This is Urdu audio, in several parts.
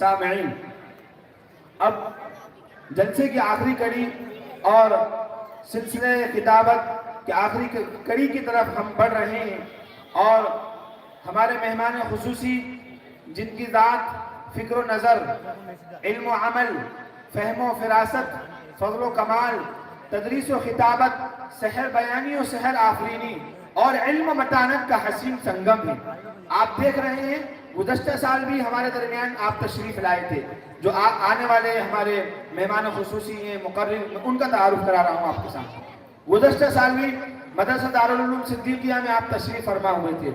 سامعین، اب جلسے کی آخری کڑی اور سلسلے کتابت کی آخری کڑی کی طرف ہم بڑھ رہے ہیں، اور ہمارے مہمان خصوصی جن کی ذات فکر و نظر، علم و عمل، فہم و فراست، فضل و کمال، تدریس و خطابت، سحر بیانی و سحر آفرینی اور علم و متانت کا حسین سنگم ہے۔ آپ دیکھ رہے ہیں گزشتہ سال بھی ہمارے درمیان آپ تشریف لائے تھے۔ جو آنے والے ہمارے مہمان خصوصی ہیں، مقرر، ان کا تعارف کرا رہا ہوں آپ کے ساتھ۔ گزشتہ سال بھی مدرسہ دارالعلوم صدیقیہ میں آپ تشریف فرما ہوئے تھے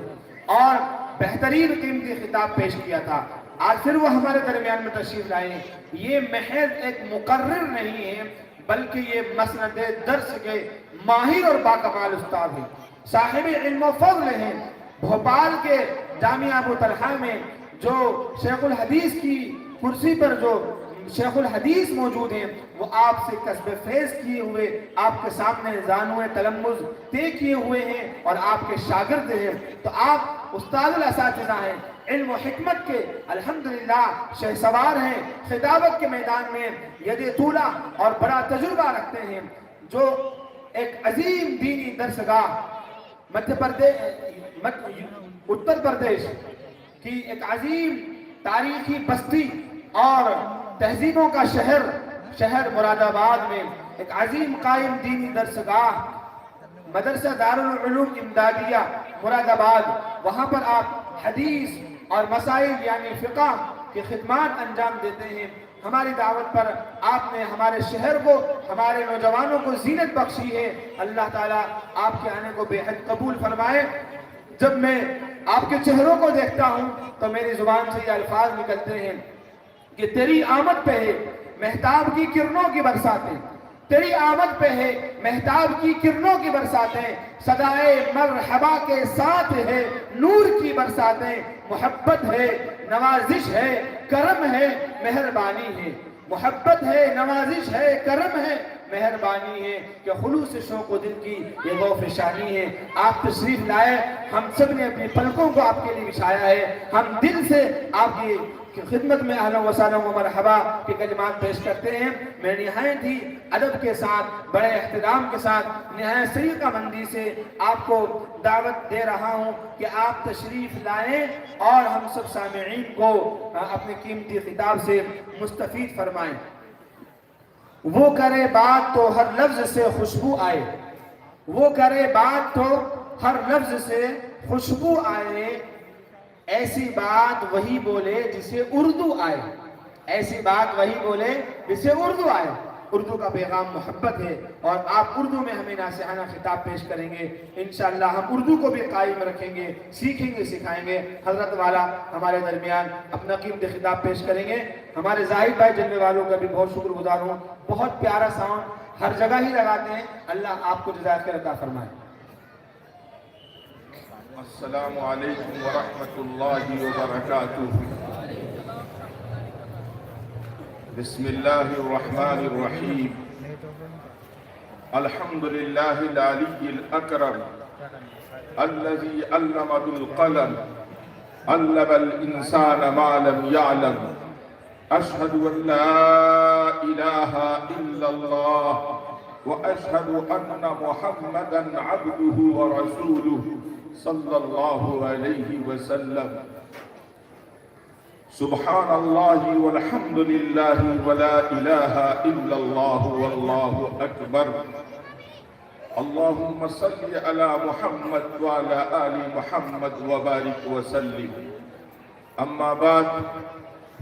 اور بہترین قیمتی خطاب پیش کیا تھا۔ آج پھر وہ ہمارے درمیان میں تشریف لائے ہیں۔ یہ محض ایک مقرر نہیں ہے، بلکہ یہ مسند درس کے ماہر اور باکمال استاد ہیں، صاحب علم و فضل ہیں۔ بھوپال کے جامعہ ابو طلحہ میں جو شیخ الحدیث کی کرسی پر جو شیخ الحدیث موجود ہیں، وہ آپ سے کسب فیض کیے ہوئے آپ کے سامنے زانوِ تلمذ طے کیے ہوئے ہیں اور آپ کے شاگرد ہیں۔ تو آپ استاد الاساتذہ ہیں، علم و حکمت کے الحمدللہ شہسوار ہیں، خطابت کے میدان میں ید طولہ اور بڑا تجربہ رکھتے ہیں۔ جو ایک عظیم دینی درسگاہ اتر پردیش کی ایک عظیم تاریخی بستی اور تہذیبوں کا شہر مراد آباد میں ایک عظیم قائم دینی درسگاہ مدرسہ دارالعلوم امدادیہ مراد آباد، وہاں پر آپ حدیث اور مسائل یعنی فقہ کی خدمات انجام دیتے ہیں۔ ہماری دعوت پر آپ نے ہمارے شہر کو، ہمارے نوجوانوں کو زینت بخشی ہے۔ اللہ تعالیٰ آپ کے آنے کو بے حد قبول فرمائے۔ جب میں آپ کے چہروں کو دیکھتا ہوں تو میری زبان سے یہ الفاظ نکلتے ہیں کہ تیری آمد پہ ہے مہتاب کی کرنوں کی برساتیں، تیری آمد پہ ہے مہتاب کی کرنوں کی برساتیں، صدائے مرحبا کے ساتھ ہے نور کی برساتیں، محبت ہے نوازش ہے کرم ہے مہربانی ہے، محبت ہے نوازش ہے کرم ہے مہربانی ہے، کہ خلوص شوق و دل کی یہ غوف شانی ہے۔ آپ تشریف لائے، ہم سب نے اپنی پلکوں کو آپ کے لیے بچھایا ہے۔ ہم دل سے آپ کی خدمت میں اہلا و سہلا و مرحبا کے کلمات پیش کرتے ہیں۔ میں نہایت ہی ادب کے ساتھ، بڑے احترام کے ساتھ، نہایت سلیقہ مندی سے آپ کو دعوت دے رہا ہوں کہ آپ تشریف لائیں اور ہم سب سامعین کو اپنے قیمتی خطاب سے مستفید فرمائیں۔ وہ کرے بات تو ہر لفظ سے خوشبو آئے، وہ کرے بات تو ہر لفظ سے خوشبو آئے، ایسی بات وہی بولے جسے اردو آئے، ایسی بات وہی بولے جسے اردو آئے۔ اردو کا پیغام محبت ہے اور آپ اردو میں ہمیں ناصحانہ خطاب پیش کریں گے۔ انشاءاللہ ہم اردو کو بھی قائم رکھیں گے، سیکھیں گے، سکھائیں گے۔ حضرت والا ہمارے درمیان اپنا قیمتی خطاب پیش کریں گے۔ ہمارے زاہد بھائی جلوے والوں کا بھی بہت شکر گزار ہوں، بہت پیارا ساؤنڈ ہر جگہ ہی لگاتے ہیں۔ اللہ آپ کو جزائے خیر عطا فرمائے۔ السلام علیکم ورحمۃ اللہ وبرکاتہ۔ بسم اللہ الرحمن الرحیم۔ الحمد للہ العلی الاکرم الذی علم بالقلم علم الانسان ما لم یعلم۔ اشہد ان لا الہ الا اللہ واشہد ان محمدا عبدہ ورسولہ صلی اللہ علیہ وسلم۔ سبحان اللہ والحمد للہ ولا الہ الا اللہ واللہ اکبر۔ اللہم صل علی محمد وعلی آل محمد وبارک وسلم۔ اما بعد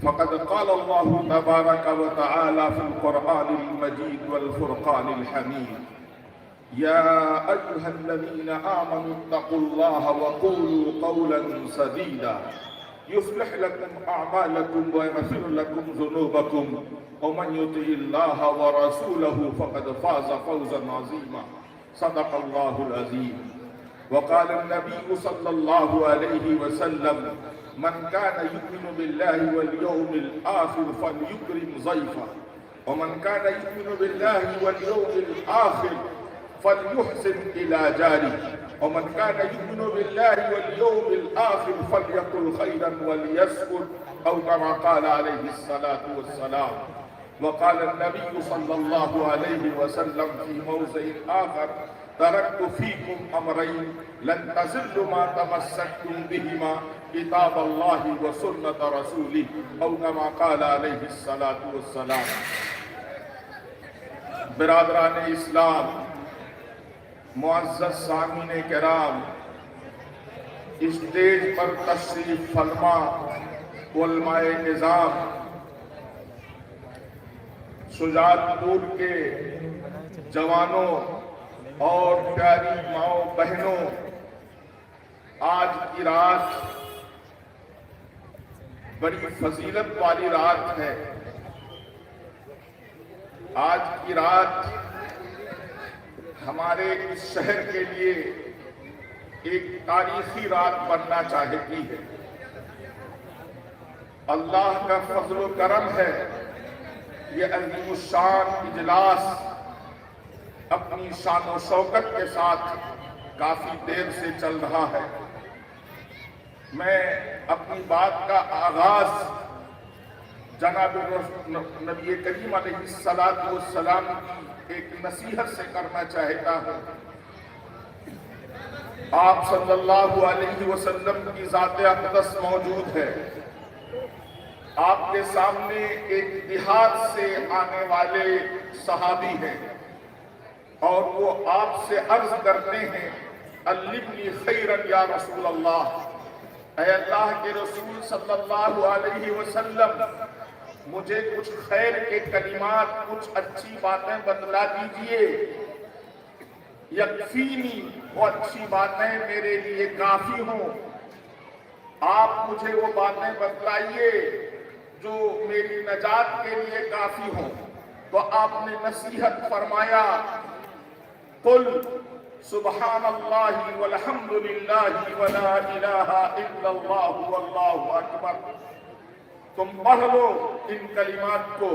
فقد قال اللہ تبارک وتعالی فی القرآن المجید والفرقان الحمید۔ یا ایہا الذین آمنوا اتقوا اللہ وقولوا قولا سدیدا يصلح لكم أعمالكم ويغفر لكم ذنوبكم ومن يطع الله ورسوله فقد فاز فوزا عظيما صدق الله العظيم۔ وقال النبي صلى الله عليه وسلم من كان يؤمن بالله واليوم الآخر فليكرم ضيفه ومن كان يؤمن بالله واليوم الآخر فليحسن إلى جاره ومن كان يؤمن بالله واليوم الآخر فليقل خيرا وليسكت أو كما قال عليه الصلاة والسلام. وقال النبي صلى الله عليه وسلم في موضع آخر: تركت فيكم أمرين لن تزلوا ما تمسكتم بهما كتاب الله وسنة رسوله أو كما قال عليه الصلاة والسلام. برادران اسلام، معزز سامعین کرام، اسٹیج پر تشریف فرما علماء نظام، شجاعت پور کے جوانوں اور پیاری ماؤں بہنوں، آج کی رات بڑی فضیلت والی رات ہے. آج کی رات ہمارے اس شہر کے لیے ایک تاریخی رات بننا چاہتی ہے. اللہ کا فضل و کرم ہے، یہ عظیم الشان اجلاس اپنی شان و شوکت کے ساتھ کافی دیر سے چل رہا ہے. میں اپنی بات کا آغاز جناب نبی کریم علیہ السلام کی ایک نصیحت سے کرنا چاہتا ہوں. آپ صلی اللہ علیہ وسلم کی ذات اقدس موجود ہے. آپ کے سامنے ایک دیہات سے آنے والے صحابی ہیں اور وہ آپ سے عرض کرتے ہیں: علمنی خیرا یا رسول اللہ. اے اللہ کے رسول صلی اللہ علیہ وسلم، مجھے کچھ خیر کے کلمات، کچھ اچھی باتیں بتلا دیجئے. یکفینی، وہ اچھی باتیں میرے لیے کافی ہوں. آپ مجھے وہ باتیں بتلائیے جو میری نجات کے لیے کافی ہوں. تو آپ نے نصیحت فرمایا: قل سبحان اللہ والحمد للہ ولا الہ الا اللہ واللہ اکبر. تم پڑھ لو ان کلمات کو.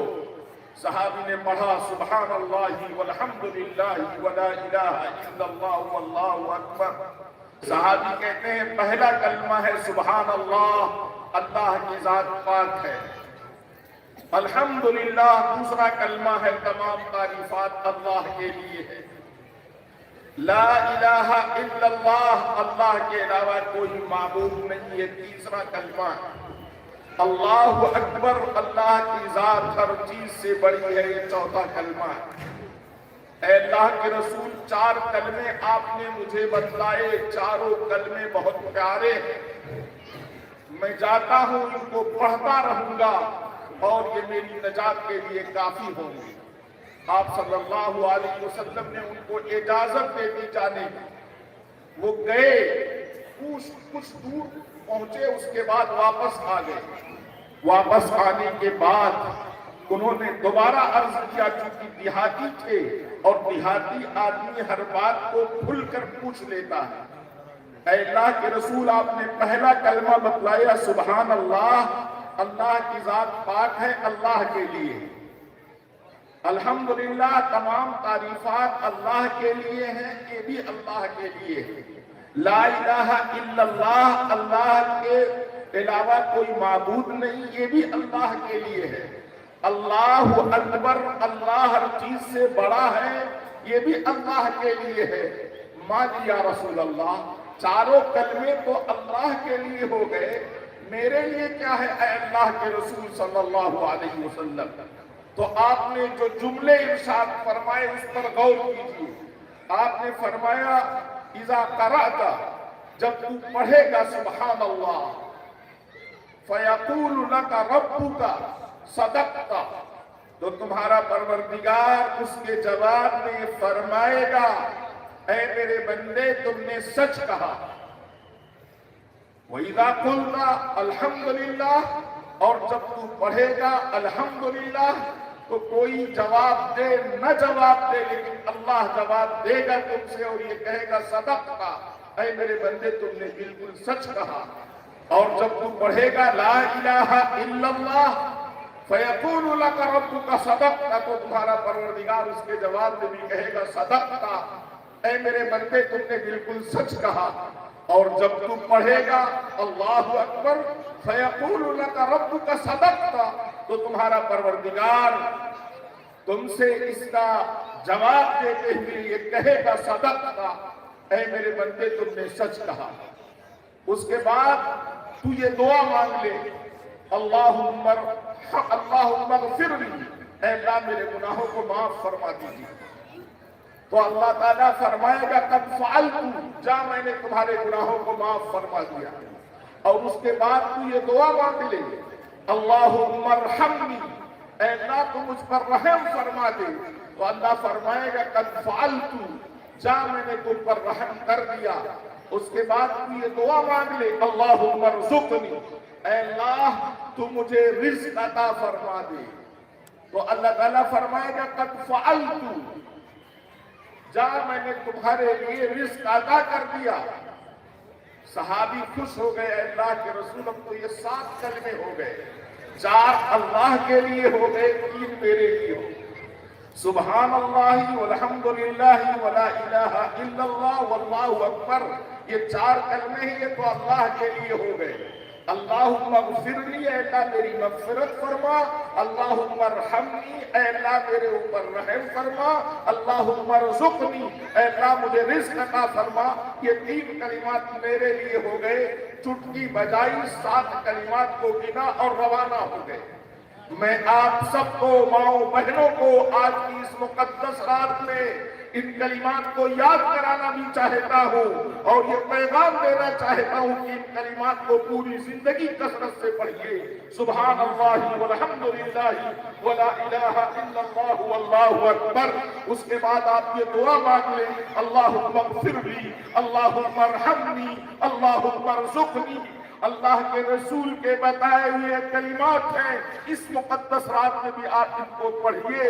صحابی نے پڑھا: سبحان اللہ والحمد للہ ولا الہ الا اللہ واللہ اکبر. صحابی کہتے ہیں پہلا کلمہ ہے سبحان اللہ، اللہ کی ذات پاک ہے. الحمدللہ دوسرا کلمہ ہے تمام تعریفات اللہ کے لیے ہے. لا الہ الا اللہ، اللہ کے علاوہ کوئی معبود نہیں ہے تیسرا کلمہ. اللہ اکبر، اللہ کی ذات ہر چیز سے بڑی ہے یہ چوتھا کلمہ. اے اللہ کے رسول، 4 کلمے آپ نے مجھے بتلائے، چاروں کلمے بہت پیارے ہیں. میں جاتا ہوں ان کو پڑھتا رہوں گا اور یہ میری نجات کے لیے کافی ہوں گے. آپ صلی اللہ علیہ وسلم نے ان کو اجازت دے دی جانے کی. وہ گئے، کچھ دور پہنچے، اس کے بعد واپس آ گئے. واپس آنے کے بعد انہوں نے دوبارہ عرض کیا، چونکہ دیہاتی تھے اور دیہاتی آدمی ہر بات کو کھل کر پوچھ لیتا ہے. اے اللہ کے رسول، آپ نے پہلا کلمہ بتلایا سبحان اللہ، اللہ کی ذات پاک ہے، اللہ کے لیے. الحمدللہ تمام تعریفات اللہ کے لیے ہیں، یہ بھی اللہ کے لیے ہے. لا الہ الا اللہ، اللہ کے علاوہ کوئی معبود نہیں، یہ بھی اللہ کے لیے ہے. اللہ اکبر، اللہ ہر چیز سے بڑا ہے، یہ بھی اللہ کے لیے ہے. مان یا رسول اللہ، چاروں کلمے تو اللہ کے لیے ہو گئے، میرے لیے کیا ہے اے اللہ کے رسول صلی اللہ علیہ وسلم؟ تو آپ نے جو جملے ارشاد فرمائے اس پر غور کیجیے. آپ نے فرمایا اذا قرأت، جب تو پڑھے گا سبحان اللہ، فیقول لک ربک صدقت، تو تمہارا پروردگار اس کے جواب میں فرمائے گا اے میرے بندے تم نے سچ کہا. وَإِذَا قُلْتَ الْحَمْدُلِلَّهِ، اور جب تو پڑھے گا الحمدللہ تو کوئی جواب دے نہ جواب دے، لیکن اللہ جواب دے گا تم سے اور یہ کہے گا صدقت، اے میرے بندے تم نے بالکل سچ کہا. اور جب تو پڑھے گا لا الہ الا اللہ، فیقول لک ربک صدقت، تو تمہارا پروردگار اس کے جواب میں بھی کہے گا صدقت. اے میرے بندے تم نے بالکل سچ کہا، اور جب تم پڑھے گا اللہ اکبر فیقول لک ربک صدقت، تو تمہارا پروردگار تم سے اس کا جواب دیتے ہوئے یہ کہے گا صدقت، اے میرے بندے تم نے سچ کہا۔ اس کے بعد تو یہ دعا مانگ لے، اللہم اغفر لی، اے اللہ میرے گناہوں کو معاف فرما دیجیے۔ تو اللہ تعالیٰ فرمائے گا قد فعلت، جا میں نے تمہارے گناہوں کو معاف فرما دیا۔ اور اس کے بعد تو یہ دعا مانگ لے، اللہم ارحمنی، اے اللہ تو مجھ پر رحم فرما دے۔ تو اللہ فرمائے گا قد فعلت، جا میں نے تم پر رحم کر دیا۔ اس کے بعد تو یہ دعا مانگ لے، اللہم ارزقنی، اے اللہ تو مجھے رزق عطا فرما دے۔ تو اللہ تعالیٰ فرمائے گا قد فعلت، جا میں نے تمہارے لیے رزق عطا کر دیا۔ صحابی خوش ہو گئے، اللہ کے رسول اب تو یہ 7 کلمے ہو گئے، 4 اللہ کے لیے ہو گئے، 3 میرے لیے ہو گئے۔ سبحان اللہ والحمدللہ ولا الہ الا اللہ واللہ اکبر، یہ 4 کلمے ہیں، یہ تو اللہ کے لیے ہو گئے۔ اللہم اغفر لی، اے اللہ میری مغفرت فرما، اللہم ارحمنی، اے اللہ میرے اوپر رحم فرما، اللہم ارزقنی، اے اللہ مجھے رزق عطا فرما۔ یہ 3 کلمات میرے لیے ہو گئے۔ چٹکی بجائی، 7 کلمات کو گنا اور روانہ ہو گئے۔ میں آپ سب کو، ماؤں بہنوں کو آج کی اس مقدس رات میں ان کلمات کو یاد کرانا بھی چاہتا ہوں، اور یہ پیغام دینا چاہتا ہوں کہ ان کلمات کو پوری زندگی کثرت سے پڑھیے۔ سبحان اللہ والحمدللہ ولا الہ الا اللہ واللہ اکبر۔ اس کے بعد آپ یہ دعا مانگ لیں، اللہم اغفر لی، اللہم ارحمنی، اللہم ارزقنی۔ اللہ کے رسول کے بتائے ہوئے کلمات ہیں، اس مقدس رات میں بھی آپ ان کو پڑھیے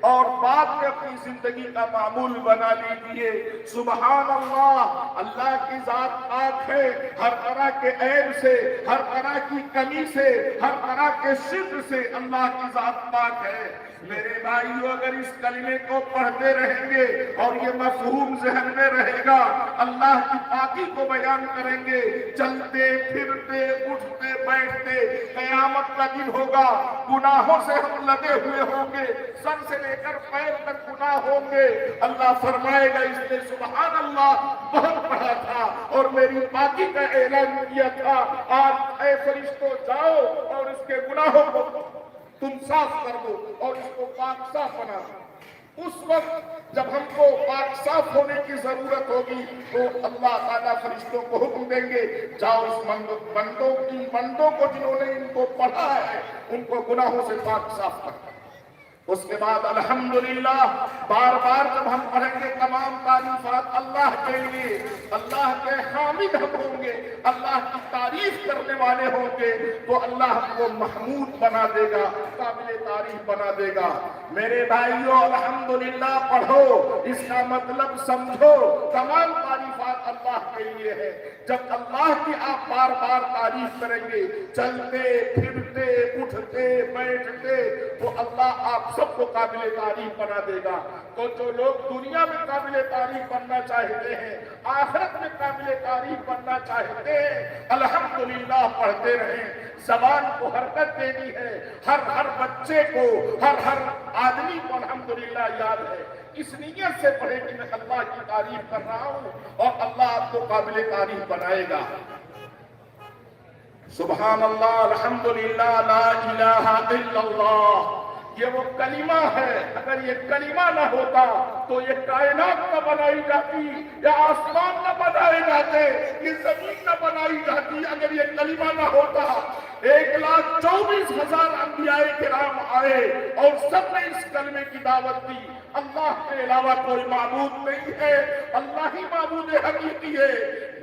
اور بعد میں اپنی زندگی کا معمول بنا لیجیے۔ سبحان اللہ، اللہ کی ذات پاک ہے، ہر طرح کے عیب سے، ہر طرح کی کمی سے، ہر طرح کے شرک سے اللہ کی ذات پاک ہے۔ میرے بھائیو، اگر اس کلمے کو پڑھتے رہیں گے اور یہ مفہوم ذہن میں رہے گا، اللہ کی پاکی کو بیان کریں گے، چلتے پھرتے اٹھتے بیٹھتے قیامت کا دن ہوگا، گناہوں سے ہم لگے ہوئے ہوں گے، سر سے لے کر پیر تک گناہ ہوں گے۔ اللہ فرمائے گا اس نے سبحان اللہ بہت پڑھا تھا اور میری پاکی کا اعلان کیا تھا، آج اے فرشتوں جاؤ اور اس کے گناہوں کو تم صاف کر دو اور اس کو پاک صاف بنا دو۔ اس وقت جب ہم کو پاک صاف ہونے کی ضرورت ہوگی تو اللہ تعالیٰ فرشتوں کو حکم دیں گے، جاؤ اس بندوں کو جنہوں نے ان کو پڑھا ہے ان کو گناہوں سے پاک صاف کر دو۔ اس کے بعد الحمدللہ بار بار جب ہم پڑھیں گے، تمام تعریفات اللہ کے لیے، اللہ کے حامد ہم ہوں گے، اللہ کی تعریف کرنے والے ہوں گے، تو اللہ ہم کو محمود بنا دے گا، قابل تعریف بنا دے گا۔ میرے بھائیو، الحمدللہ پڑھو، اس کا مطلب سمجھو، تمام تعریفات اللہ کے لیے ہے۔ جب اللہ کی آپ بار بار تعریف کریں گے، چلتے پھرتے اٹھتے بیٹھتے، تو اللہ آپ سب کو قابل تعریف بنا دے گا۔ تو جو لوگ دنیا میں قابل تعریف بننا چاہتے ہیں، آخرت میں قابل تعریف بننا چاہتے ہیں، الحمدللہ پڑھتے رہیں۔ زبان کو حرکت دینی ہے، ہر بچے کو، ہر آدمی کو الحمدللہ یاد ہے۔ اس نیت سے پڑھیں کہ میں اللہ کی تعریف کر رہا ہوں اور اللہ آپ کو قابل تعریف بنائے گا۔ سبحان اللہ، الحمدللہ، لا الہ الا اللہ، یہ وہ کلمہ ہے۔ اگر یہ کلمہ نہ ہوتا تو یہ کائنات نہ بنائی جاتی، یہ آسمان نہ بنائے جاتے، یہ زمین نہ بنائی جاتی۔ اگر یہ کلمہ نہ ہوتا، 1,24,000 انبیاء کرام آئے اور سب نے اس کلمے کی دعوت دی۔ اللہ کے علاوہ کوئی معبود نہیں ہے، اللہ ہی معبود حقیقی ہے۔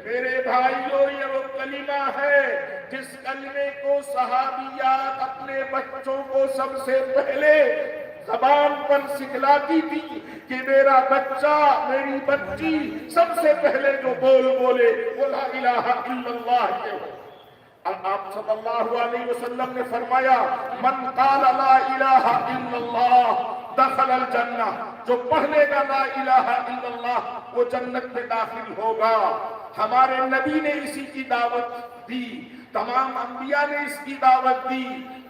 میرے بھائیوں، یہ وہ کلمہ ہے جس کلمے کو صحابیات اپنے بچوں کو سب سے پہلے زبان پر سکھلاتی تھی کہ میرا بچہ، میری بچی سب سے پہلے جو بولے وہ لا الہ الا اللہ کے ہو۔ آپ صلی اللہ علیہ وسلم نے فرمایا من قال لا الہ الا اللہ دخل الجنہ، جو پڑھ لے گا لا الہ الا اللہ وہ جنت میں داخل ہوگا۔ ہمارے نبی نے اسی کی دعوت دی، تمام انبیاء نے اس کی دعوت دی،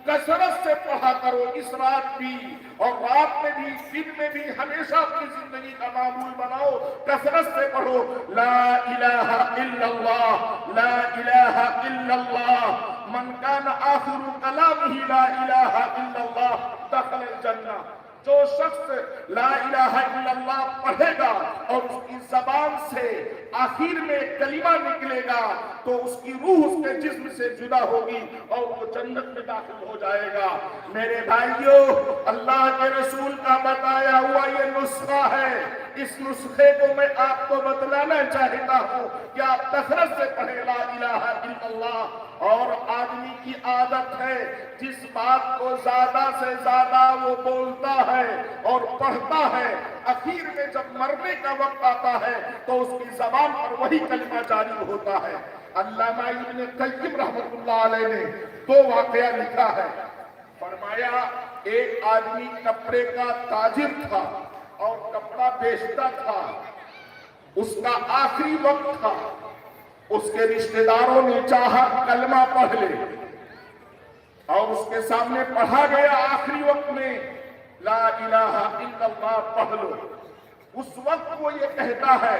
کثرت سے پڑھا کرو، اس رات بھی اور رات میں بھی دن میں بھی ہمیشہ اپنی زندگی کا معمول بناؤ، کثرت سے پڑھو لا الہ الا اللہ لا الہ الا اللہ، من کان آخر کلامہ لا الہ الا اللہ دخل الجنہ۔ جو شخص لا الہ الا اللہ پڑھے گا اور اس کی زبان سے آخر میں کلمہ نکلے گا تو اس کی روح اس کے جسم سے جدا ہوگی اور وہ جنت میں داخل ہو جائے گا۔ میرے بھائیوں، اللہ کے رسول کا بتایا ہوا یہ نسخہ ہے، اس نسخے کو میں آپ کو بتلانا چاہتا ہوں کہ آپ کثرت سے پڑھیں لا الہ الا اللہ۔ اور آدمی کی عادت ہے جس بات کو زیادہ سے زیادہ وہ بولتا ہے اور پڑھتا ہے، اخیر میں جب مرنے کا وقت آتا ہے تو اس کی زبان پر وہی کلمہ جاری ہوتا ہے۔ علامہ ابن قیم رحمۃ اللہ علیہ نے دو واقعہ لکھا ہے، فرمایا ایک آدمی کپڑے کا تاجر تھا اور کپڑا بیچتا تھا، اس کا آخری وقت تھا، اس کے رشتہ داروں نے چاہا کلمہ پڑھ لے اور اس کے سامنے پڑھا گیا آخری وقت میں لا الہ الا اللہ پڑھ لو۔ اس وقت وہ یہ کہتا ہے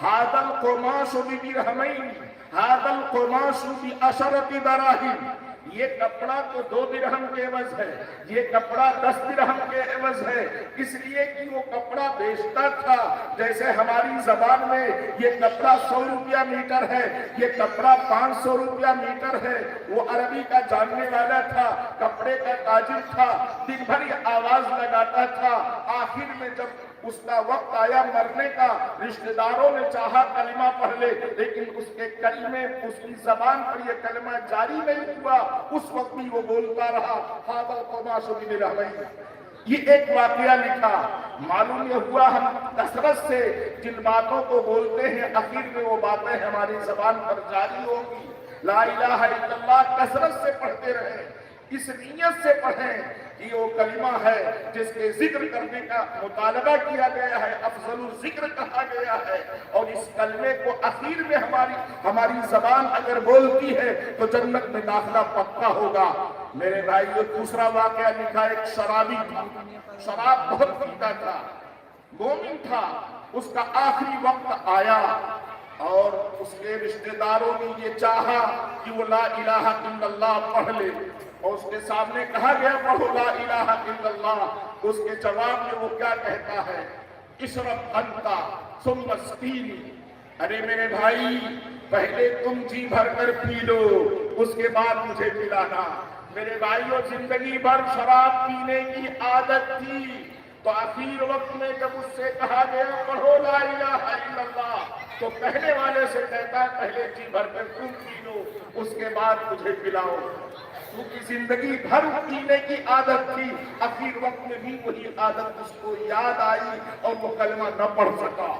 ھذا القماش بدرہمین ھذا القماش بعشرۃ دراہم، یہ کپڑا تو 2 درہم کے عوض ہے، یہ کپڑا 10 درہم کے عوض ہے، اس لیے کہ وہ کپڑا بیچتا تھا جیسے ہماری زبان میں یہ کپڑا 100 روپیہ میٹر ہے، یہ کپڑا 500 روپیہ میٹر ہے۔ وہ عربی کا جاننے والا تھا، کپڑے کا تاجر تھا، دن بھر یہ آواز لگاتا تھا، آخر میں جب اس کا وقت آیا مرنے کا، رشتہ داروں نے چاہا کلمہ پڑھ لے لیکن اس کے کلمے، اس کی زبان پر یہ کلمہ جاری نہیں ہوا، اس وقت بھی وہ بولتا رہا ھذا القماش بدرہمین۔ یہ ایک واقعہ لکھا، معلوم یہ ہوا ہم کثرت سے جن باتوں کو بولتے ہیں اخیر میں وہ باتیں ہماری زبان پر جاری ہوگی۔ لا الہ الا اللہ کثرت سے پڑھتے رہیں، اس نیت سے پڑھیں کہ وہ کلمہ ہے جس کے ذکر کرنے کا مطالبہ کیا گیا ہے، افضل الذکر کہا گیا ہے، اور اس کلمے کو اخیر میں ہماری زبان اگر بولتی ہے تو جنت میں داخلہ پکا ہوگا۔ میرے بھائیو، دوسرا واقعہ لکھا، ایک شرابی تھا، شراب بہت پیتا تھا، مومن تھا، اس کا آخری وقت آیا اور اس کے رشتہ داروں نے یہ چاہا کہ وہ لا الہ الا اللہ پڑھ لے اور اس کے سامنے کہا گیا پڑھو لا الہ الا اللہ۔ اس کے جواب میں وہ کیا کہتا ہے، اشرب انتا ثم اسقینی، ارے میرے بھائی پہلے تم جی بھر کر پی لو اس کے بعد مجھے پلانا۔ میرے بھائیوں، زندگی بھر شراب پینے کی عادت تھی تو آخر وقت میں جب اس سے کہا گیا پڑھو لا الہ الا اللہ تو پہلے والے سے کہتا ہے پہلے جی بھر کر تم پی لو اس کے بعد مجھے پلاؤ، کیونکہ زندگی بھر پینے کی عادت تھی، آخر وقت میں بھی وہی عادت اس کو یاد آئی اور وہ کلمہ نہ پڑھ سکا۔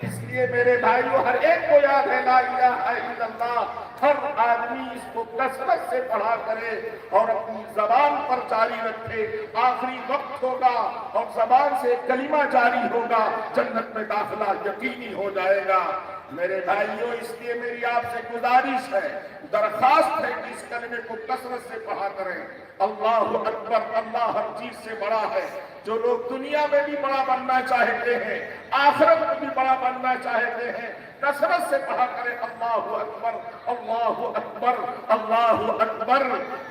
اس لیے میرے بھائیوں، ہر ایک کو یاد ہے لا الہ الا اللہ، ہر آدمی اس کو کثرت سے پڑھا کرے اور اپنی زبان پر جاری رکھے، آخری وقت ہوگا اور زبان سے کلمہ جاری ہوگا، جنت میں داخلہ یقینی ہو جائے گا۔ میرے بھائیوں، اس لیے میری آپ سے گزارش ہے، درخواست ہے کہ اس کلمے کو کثرت سے پڑھا کریں۔ اللہ اکبر، اللہ ہر چیز سے بڑا ہے۔ جو لوگ دنیا میں بھی بڑا بننا چاہتے ہیں، آخرت میں بھی بڑا بننا چاہتے ہیں، کثرت سے پڑھا کریں اللہ اکبر اللہ اکبر اللہ اکبر۔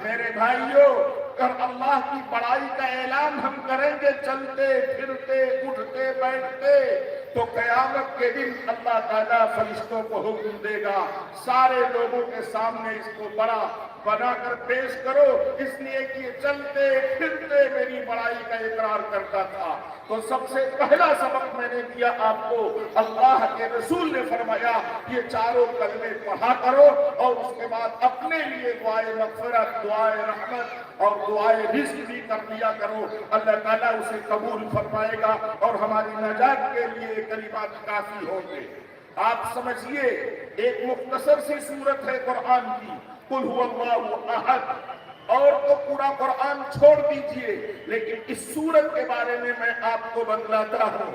میرے بھائیوں، اگر اللہ کی بڑائی کا اعلان ہم کریں گے چلتے پھرتے اٹھتے بیٹھتے تو قیامت کے دن اللہ تعالیٰ فرشتوں کو حکم دے گا سارے لوگوں کے سامنے اس کو بڑا بنا کر پیش کرو، اس لیے کہ یہ چلتے پھرتے میری بڑائی کا اقرار کرتا تھا۔ تو سب سے پہلا سبق میں نے دیا آپ کو، اللہ کے رسول نے فرمایا یہ چاروں کلمے پڑھا کرو اور اس کے بعد اپنے لیے دعائے مغفرت، دعائے رحمت اور دعائے رزق بھی کر دیا کرو، اللہ تعالیٰ اسے قبول فرمائے گا اور ہماری نجات کے لیے کلمات کافی ہوں گے۔ آپ سمجھیے، ایک مختصر سی سورت ہے قرآن کی، قل هو اللہ احد، اور تو پورا قرآن چھوڑ دیجئے، لیکن اس سورت کے بارے میں آپ کو بتلاتا ہوں۔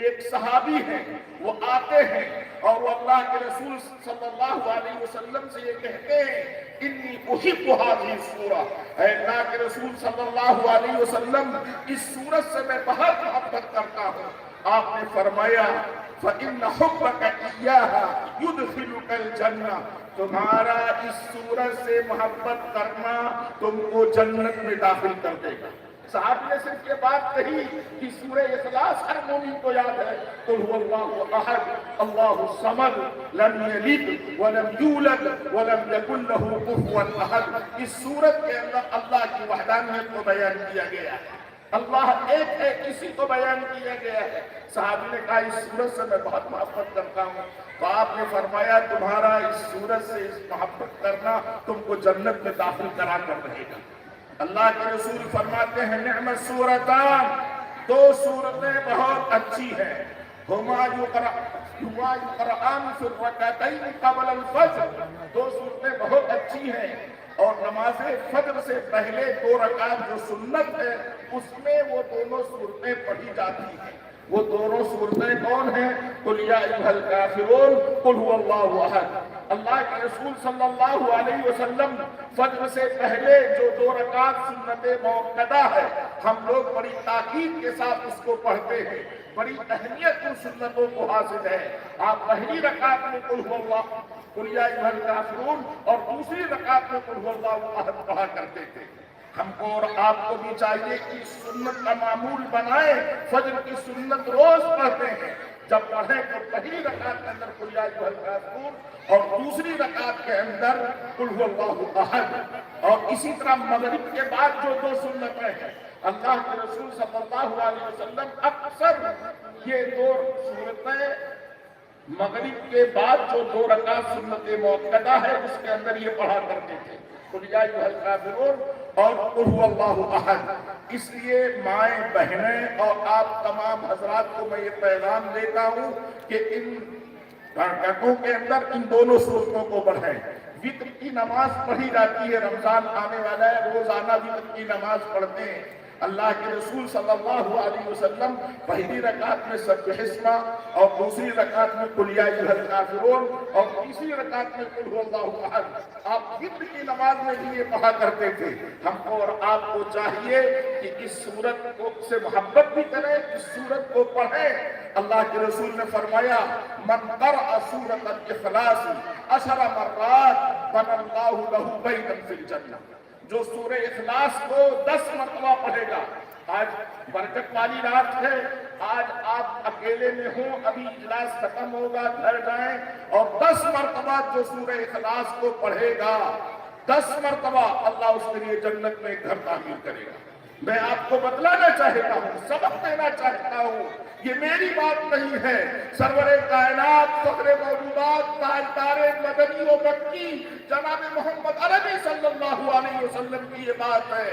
ایک صحابی ہیں، وہ آتے ہیں اور وہ اللہ کے رسول صلی اللہ علیہ وسلم سے یہ کہتے ہیں انی احب هذه السورہ، اے اللہ کے رسول صلی اللہ علیہ وسلم اس سورت سے میں بہت محبت کرتا ہوں۔ آپ نے فرمایا فَإِنَّ حُبَّكَ إِيَّاهَا يُدْخِلُكَ الْجَنَّةَ، تمہارا اس سورت سے محبت کرنا تم کو جنت میں داخل کر دے گا۔ صحابی نے صرف یہ بات کہی کہ سورہ اخلاص ہر مومن کو یاد ہے، قل هو اللہ احد اللہ الصمد لم یلد ولم یولد ولم یکن له کفوا احد۔ اس سورت کے اندر اللہ کی وحدانیت کو بیان کیا گیا ہے، اللہ ایک ہے کسی کو بیان کیا گیا ہے۔ صحابی نے کہا اس سورت سے میں بہت محبت کرتا ہوں، تو آپ نے فرمایا تمہارا اس سورت سے اس محبت کرنا تم کو جنت میں داخل کرا کر رہے گا۔ اللہ کے رسول فرماتے ہیں نعم السورتان، دو سورتیں بہت اچھی ہیں، ہما یقرآن فی الرکعتین قبل الفجر، دو سورتیں بہت اچھی ہیں، اور نماز فجر سے پہلے 2 رکعت جو سنت ہے اس میں وہ دونوں سورتیں پڑھی جاتی ہیں۔ وہ دونوں سورتیں کون ہیں؟ قل یا ایھا الکافرون قل هو اللہ احد۔ اللہ کے رسول صلی اللہ علیہ وسلم فجر سے پہلے جو 2 رکعت سنت موقدہ ہے، ہم لوگ بڑی تاکید کے ساتھ اس کو پڑھتے ہیں، بڑی اہمیت ان سنتوں کو حاصل ہے۔ آپ پہلی رکعت میں قل هو اللہ قل یا ایھا الکافرون اور دوسری رکعت میں قل هو اللہ احد پڑھا کرتے تھے۔ ہم کو اور آپ کو بھی چاہیے کہ اس سنت کا معمول بنائیں، فجر کی سنت روز پڑھتے ہیں، جب پڑھیں تو پہلی رکعت کے اندر قل یا ایھا الکافرون اور دوسری رکعت کے اندر قل هو اللہ احد۔ اور اسی طرح مغرب کے بعد جو 2 سنتیں ہیں، اللہ کے رسول صلی اللہ علیہ وسلم اکثر یہ 2 سورتیں مغرب کے بعد جو 2 رکعت سنت موقدہ ہے اس کے اندر یہ پڑھا کرتے تھے، قل یا ایھا الکافرون اور قل هو اللہ احد۔ اس لیے مائیں بہنیں اور آپ تمام حضرات کو میں یہ پیغام دیتا ہوں کہ ان رکعتوں کے اندر ان دونوں سورتوں کو پڑھیں۔ وتر کی نماز پڑھی جاتی ہے، رمضان آنے والا ہے، روزانہ وتر کی نماز پڑھتے ہیں۔ اللہ کے رسول صلی اللہ علیہ وسلم پہلی رکعت میں سبح اسم اور دوسری رکعت میں قل یا ایھا الکافرون اور تیسری رکعت میں قل هو اللہ احد۔ آپ وتر کی نماز میں بھی یہ پڑھا کرتے تھے۔ ہم کو اور آپ کو چاہیے کہ اس سورت سے محبت بھی کریں، اس سورت کو پڑھیں۔ اللہ کے رسول نے فرمایا من قرأ سورۃ الاخلاص 10 مرات بنى اللہ له بیتا فی الجنہ، جو سورہ اخلاص کو 10 مرتبہ پڑھے گا۔ آج برکت والی رات ہے، آج آپ اکیلے میں ہوں، ابھی اجلاس ختم ہوگا، گھر جائیں اور 10 مرتبہ جو سورہ اخلاص کو پڑھے گا، 10 مرتبہ اللہ اس کے لیے جنت میں گھر تعمیر کرے گا۔ میں آپ کو بتلانا چاہتا ہوں، سبق دینا چاہتا ہوں، یہ میری بات نہیں ہے، سرور کائنات فخر موجودات تاجدار مدنی و مکی جناب محمد عربی صلی اللہ علیہ وسلم کی یہ بات ہے۔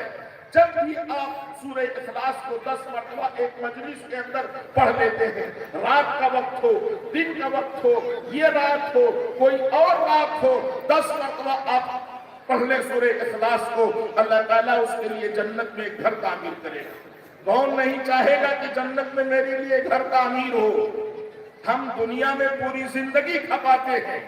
جب بھی آپ سورہ اخلاص کو 10 مرتبہ ایک مجلس کے اندر پڑھ لیتے ہیں، رات کا وقت ہو، دن کا وقت ہو، یہ رات ہو، کوئی اور رات ہو، 10 مرتبہ آپ پڑھ لیں سورہ اخلاص کو، اللہ تعالیٰ اس کے لیے جنت میں ایک گھر تعمیر کرے گا۔ کون نہیں چاہے گا کہ جنت میں میرے لیے گھر تعمیر ہو؟ ہم دنیا میں پوری زندگی کھپاتے ہیں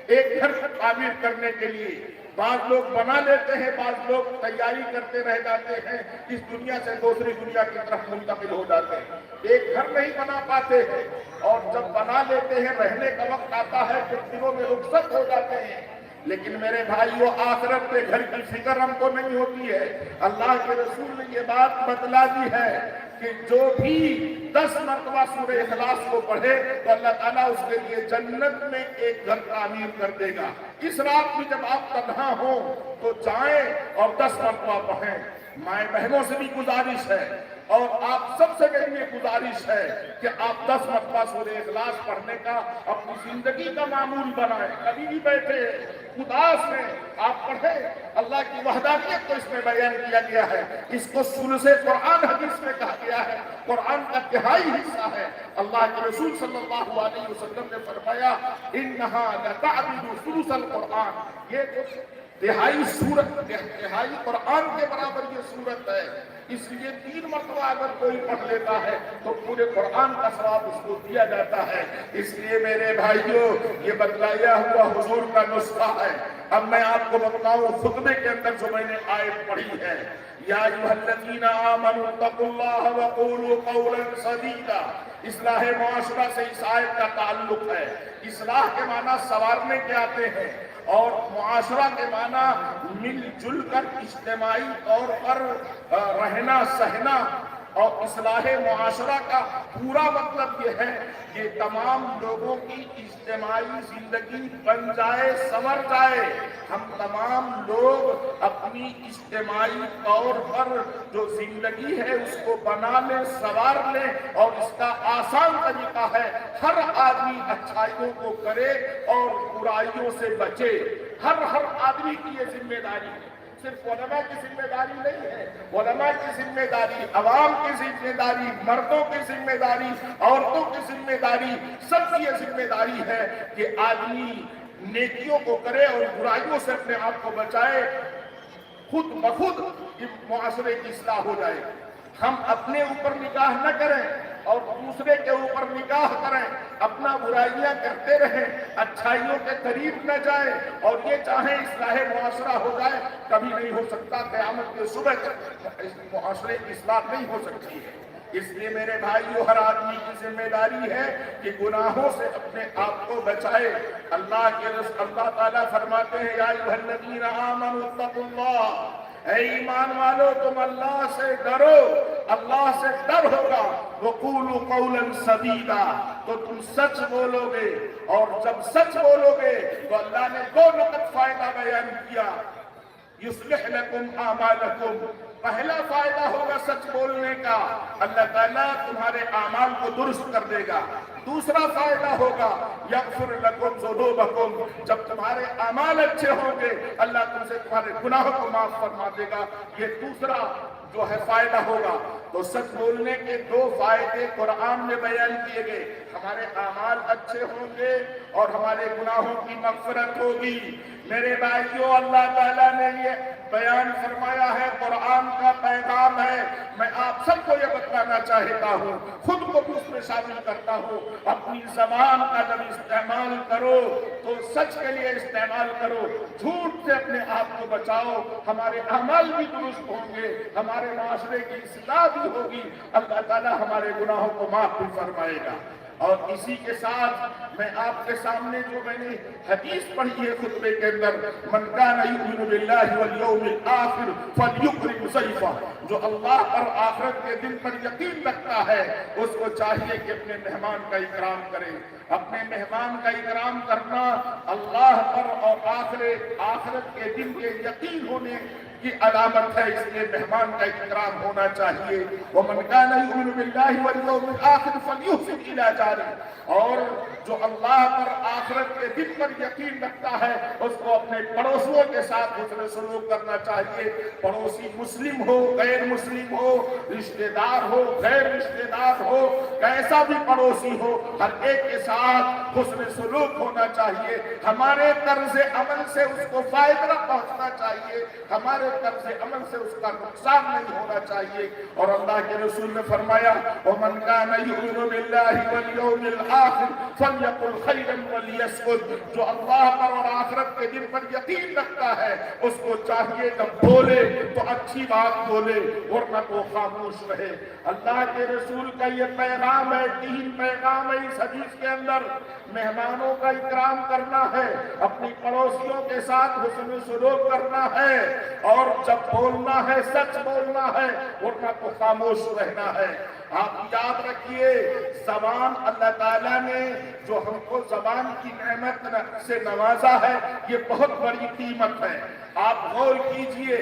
ایک گھر تعمیر کرنے کے لیے، بعض لوگ بنا لیتے ہیں، بعض لوگ تیاری کرتے رہ جاتے ہیں، اس دنیا سے دوسری دنیا کی طرف منتقل ہو جاتے ہیں، ایک گھر نہیں بنا پاتے ہیں، اور جب بنا لیتے ہیں رہنے کا وقت آتا ہے کچھ دنوں میں رخصت ہو جاتے ہیں۔ لیکن میرے بھائیو، آخرت میں گھر کی فکر ہم کو نہیں ہوتی ہے۔ اللہ کے رسول نے یہ بات بتلا دی ہے کہ جو بھی 10 مرتبہ سورہ اخلاص کو پڑھے تو اللہ تعالیٰ اس کے لیے جنت میں ایک گھر تعمیر کر دے گا۔ اس رات میں جب آپ تنہا ہوں تو جائیں اور 10 مرتبہ پڑھیں۔ مائیں بہنوں سے بھی گزارش ہے اور آپ سب سے میری یہ گزارش ہے کہ آپ 10 مرتبہ سورہ اخلاص پڑھنے کا اپنی زندگی کا معمول بنائیں۔ کبھی بھی بیٹھے اداس میں آپ پڑھیں، اللہ کی وحدانیت کو اس میں بیان کیا گیا ہے، اس کو ثلث قرآن حدیث میں کہا گیا ہے، قرآن کا تہائی حصہ ہے۔ اللہ کے رسول صلی اللہ علیہ وسلم نے فرمایا انہا لتعدل ثلث القرآن، یہ جو تہائی قرآن کے برابر یہ سورت ہے، اس لیے 3 مرتبہ اگر کوئی پڑھ لیتا ہے تو پورے قرآن کا ثواب اس کو دیا جاتا ہے۔ اس لیے میرے بھائیوں، یہ بتلایا ہوا حضور کا نسخہ ہے۔ اب میں آپ کو بتلاؤں خطبے کے اندر جو میں نے آیت پڑھی ہے، یا ایھا الذین آمنوا اتقوا اللہ وقولوا قولا سدیدا، اصلاح معاشرہ سے اس آیت کا تعلق ہے۔ اصلاح کے معنی سنوارنے کے آتے ہیں، اور معاشرہ کے معنی مل جل کر اجتماعی طور پر رہنا سہنا، اور اصلاح معاشرہ کا پورا مطلب یہ ہے کہ تمام لوگوں کی اجتماعی زندگی بن جائے، سنور جائے۔ ہم تمام لوگ اپنی اجتماعی طور پر جو زندگی ہے اس کو بنا لیں، سنوار لیں، اور اس کا آسان طریقہ ہے ہر آدمی اچھائیوں کو کرے اور برائیوں سے بچے۔ ہر آدمی کی یہ ذمہ داری ہے، صرف علماء کی ذمہ داری نہیں ہے۔ علماء کی ذمہ داری، عوام کی ذمہ داری، مردوں کی ذمہ داری، عورتوں کی ذمہ داری، سب کی یہ ذمہ داری ہے کہ آدمی نیکیوں کو کرے اور برائیوں سے اپنے آپ کو بچائے، خود بخود معاشرے کی اصلاح ہو جائے۔ ہم اپنے اوپر نگاہ نہ کریں اور دوسرے کے اوپر نگاہ کریں، اپنا برائیاں کرتے رہیں، اچھائیوں کے قریب نہ جائیں، اور یہ چاہیں اصلاح معاشرہ ہو جائے، کبھی نہیں ہو سکتا۔ قیامت کے صبح تک معاشرے کی اصلاح نہیں ہو سکتی ہے۔ اس لیے میرے بھائیو، ہر آدمی کی ذمہ داری ہے کہ گناہوں سے اپنے آپ کو بچائے۔ اللہ تعالیٰ فرماتے ہیں، یا ایھا الذین آمنوا اتقوا اللہ، اے ایمان والو تم اللہ سے ڈرو، اللہ سے ڈر ہوگا۔ وقولوا قولا سدیدا، تو تم سچ بولو گے، اور جب سچ بولو گے تو اللہ نے 2 نقط فائدہ بیان کیا۔ یصلح لکم اعمالکم، پہلا فائدہ ہوگا سچ بولنے کا، اللہ تعالیٰ تمہارے اعمال کو درست کر دے گا۔ دوسرا فائدہ ہوگا یغفر لکم ذنوبکم، جب تمہارے اعمال اچھے ہوں گے اللہ تم سے تمہارے گناہوں کو معاف فرما دے گا۔ یہ دوسرا جو ہے فائدہ ہوگا۔ تو سچ بولنے کے 2 فائدے قرآن میں بیان کیے گئے، ہمارے اعمال اچھے ہوں گے اور ہمارے گناہوں کی مغفرت ہوگی۔ میرے بھائیوں، اللہ تعالیٰ نے یہ بیان فرمایا ہے، قرآن کا پیغام ہے۔ میں آپ سب کو یہ بتلانا چاہتا ہوں، خود کو بھی اس میں شامل کرتا ہوں، اپنی زبان کا جب استعمال کرو تو سچ کے لیے استعمال کرو، جھوٹ سے اپنے آپ کو بچاؤ، ہمارے اعمال بھی درست ہوں گے، ہمارے معاشرے کی اصلاح بھی ہوگی، اللہ تعالیٰ ہمارے گناہوں کو معاف بھی فرمائے گا۔ اور اسی کے ساتھ میں آپ کے سامنے جو میں نے حدیث پڑھی ہے خطبے کے اندر، من کان یؤمن باللہ والیوم الآخر فلیکرم ضیفہ، جو اللہ پر آخرت کے دن پر یقین رکھتا ہے اس کو چاہیے کہ اپنے مہمان کا اکرام کرے۔ اپنے مہمان کا اکرام کرنا اللہ پر اور آخرت کے دن کے یقین ہونے کی علامت ہے، اس لیے مہمان کا اکرام ہونا چاہیے۔ وَمَنْ كَانَ يُؤْمِنُ بِاللَّهِ وَالْيَوْمِ الْآخِرِ فَلْيُحْسِنْ إِلَىٰ جَارِهِ، اور جو اللہ پر آخرت کے دن پر یقین رکھتا ہے اس کو اپنے پڑوسیوں کے ساتھ حسن سلوک کرنا چاہیے۔ پڑوسی مسلم ہو، غیر مسلم ہو، رشتہ دار ہو، غیر رشتہ دار ہو، کیسا بھی پڑوسی ہو، ہر ایک کے ساتھ حسن سلوک ہونا چاہیے۔ ہمارے طرز عمل سے اس کو فائدہ پہنچنا چاہیے، ہمارے طرز عمل سے اس کا نقصان نہیں ہونا چاہیے۔ اور اللہ کے رسول نے فرمایا، وَمَنْ كَانَ يُؤْمِنُ بِاللَّهِ وَالْيَوْمِ الْآخِرِ فَلْيَقُلْ خَيْرًا وَلْيَسْكُتْ، جو اللہ پر اور آخرت کے دن پر یقین رکھتا ہے اس کو چاہیے جب بولے تو اچھی بات بولے، ورنہ تو خاموش رہے۔ اللہ کے رسول کا یہ پیغام ہے، 3 پیغام ہے اس حدیث کے اندر۔ مہمانوں کا اکرام کرنا ہے، اپنی پڑوسیوں کے ساتھ حسن سلوک کرنا ہے، اور جب بولنا ہے سچ بولنا ہے، ورنہ تو خاموش رہنا ہے۔ آپ یاد رکھیے، زبان اللہ تعالیٰ نے جو ہم کو زبان کی نعمت سے نوازا ہے، یہ بہت بڑی قیمت ہے۔ آپ غور کیجئے،